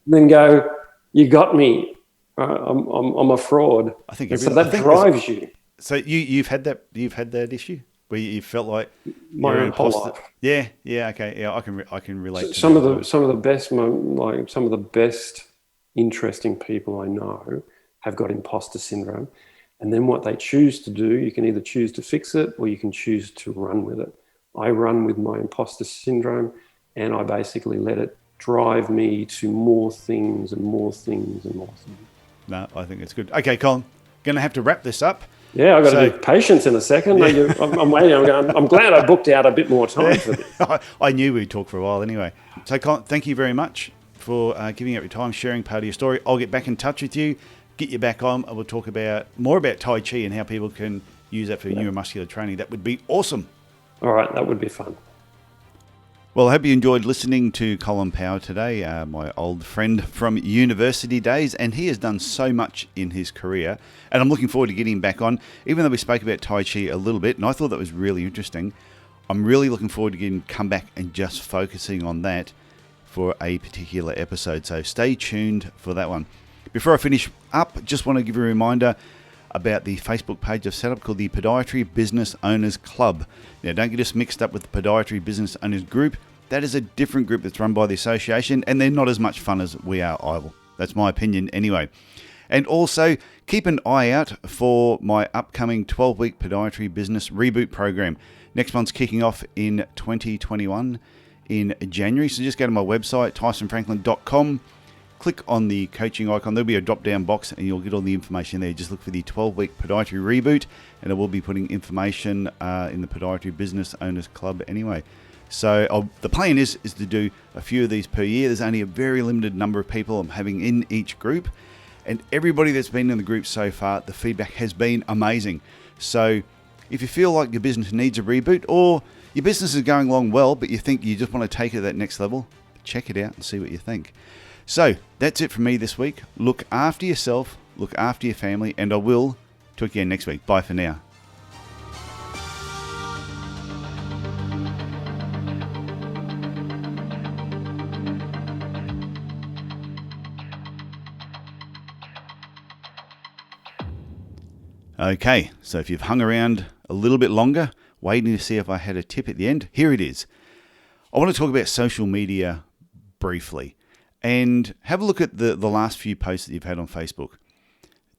then go, you got me. I'm a fraud. I think so that drives you. So you've had that issue where you felt like my whole life. Yeah, okay, yeah. I can relate. To some of the best interesting people I know have got imposter syndrome. And then what they choose to do, you can either choose to fix it or you can choose to run with it. I run with my imposter syndrome and I basically let it drive me to more things and more things and more things. No, I think it's good. Okay, Colin, going to have to wrap this up. Yeah, I've got to do patience in a second. Yeah. I'm waiting. I'm glad I booked out a bit more time for this. I knew we'd talk for a while anyway. So, Colin, thank you very much for giving up your time, sharing part of your story. I'll get back in touch with you, get you back on, and we'll talk more about Tai Chi and how people can use that for neuromuscular training. That would be awesome. All right, that would be fun. Well, I hope you enjoyed listening to Colin Power today, my old friend from university days, and he has done so much in his career, and I'm looking forward to getting him back on, even though we spoke about Tai Chi a little bit, and I thought that was really interesting. I'm really looking forward to getting him come back and just focusing on that for a particular episode, so stay tuned for that one. Before I finish up, just want to give you a reminder about the Facebook page I've set up called the Podiatry Business Owners Club. Now, don't get us mixed up with the Podiatry Business Owners Group. That is a different group that's run by the association, and they're not as much fun as we are either. That's my opinion anyway. And also, keep an eye out for my upcoming 12-week Podiatry Business Reboot program. Next one's kicking off in 2021 in January, so just go to my website, tysonfranklin.com. Click on the coaching icon. There'll be a drop-down box and you'll get all the information there. Just look for the 12-week Podiatry Reboot, and I will be putting information in the Podiatry Business Owners Club anyway. So the plan is to do a few of these per year. There's only a very limited number of people I'm having in each group, and everybody that's been in the group so far, the feedback has been amazing. So if you feel like your business needs a reboot, or your business is going along well, but you think you just want to take it to that next level, check it out and see what you think. So that's it from me this week. Look after yourself, look after your family, and I will talk to you again next week. Bye for now. Okay, so if you've hung around a little bit longer, waiting to see if I had a tip at the end, here it is. I want to talk about social media briefly and have a look at the last few posts that you've had on Facebook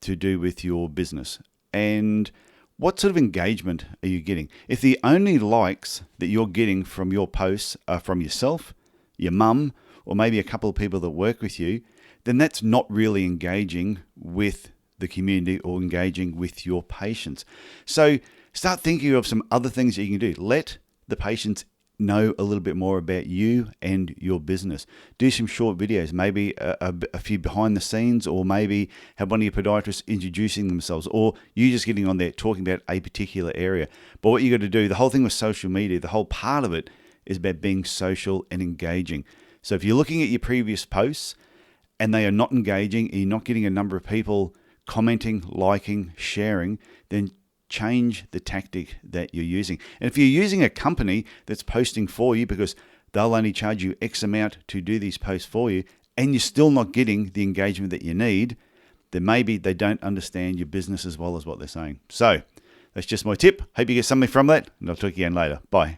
to do with your business. And what sort of engagement are you getting? If the only likes that you're getting from your posts are from yourself, your mum, or maybe a couple of people that work with you, then that's not really engaging with the community or engaging with your patients. So start thinking of some other things that you can do. Let the patients know a little bit more about you and your business. Do some short videos, maybe a few behind the scenes, or maybe have one of your podiatrists introducing themselves, or you just getting on there talking about a particular area. But what you got to do, the whole thing with social media, the whole part of it is about being social and engaging. So if you're looking at your previous posts and they are not engaging and you're not getting a number of people commenting, liking, sharing, then change the tactic that you're using. And if you're using a company that's posting for you because they'll only charge you X amount to do these posts for you, and you're still not getting the engagement that you need, then maybe they don't understand your business as well as what they're saying. So that's just my tip. Hope you get something from that, and I'll talk again later. Bye.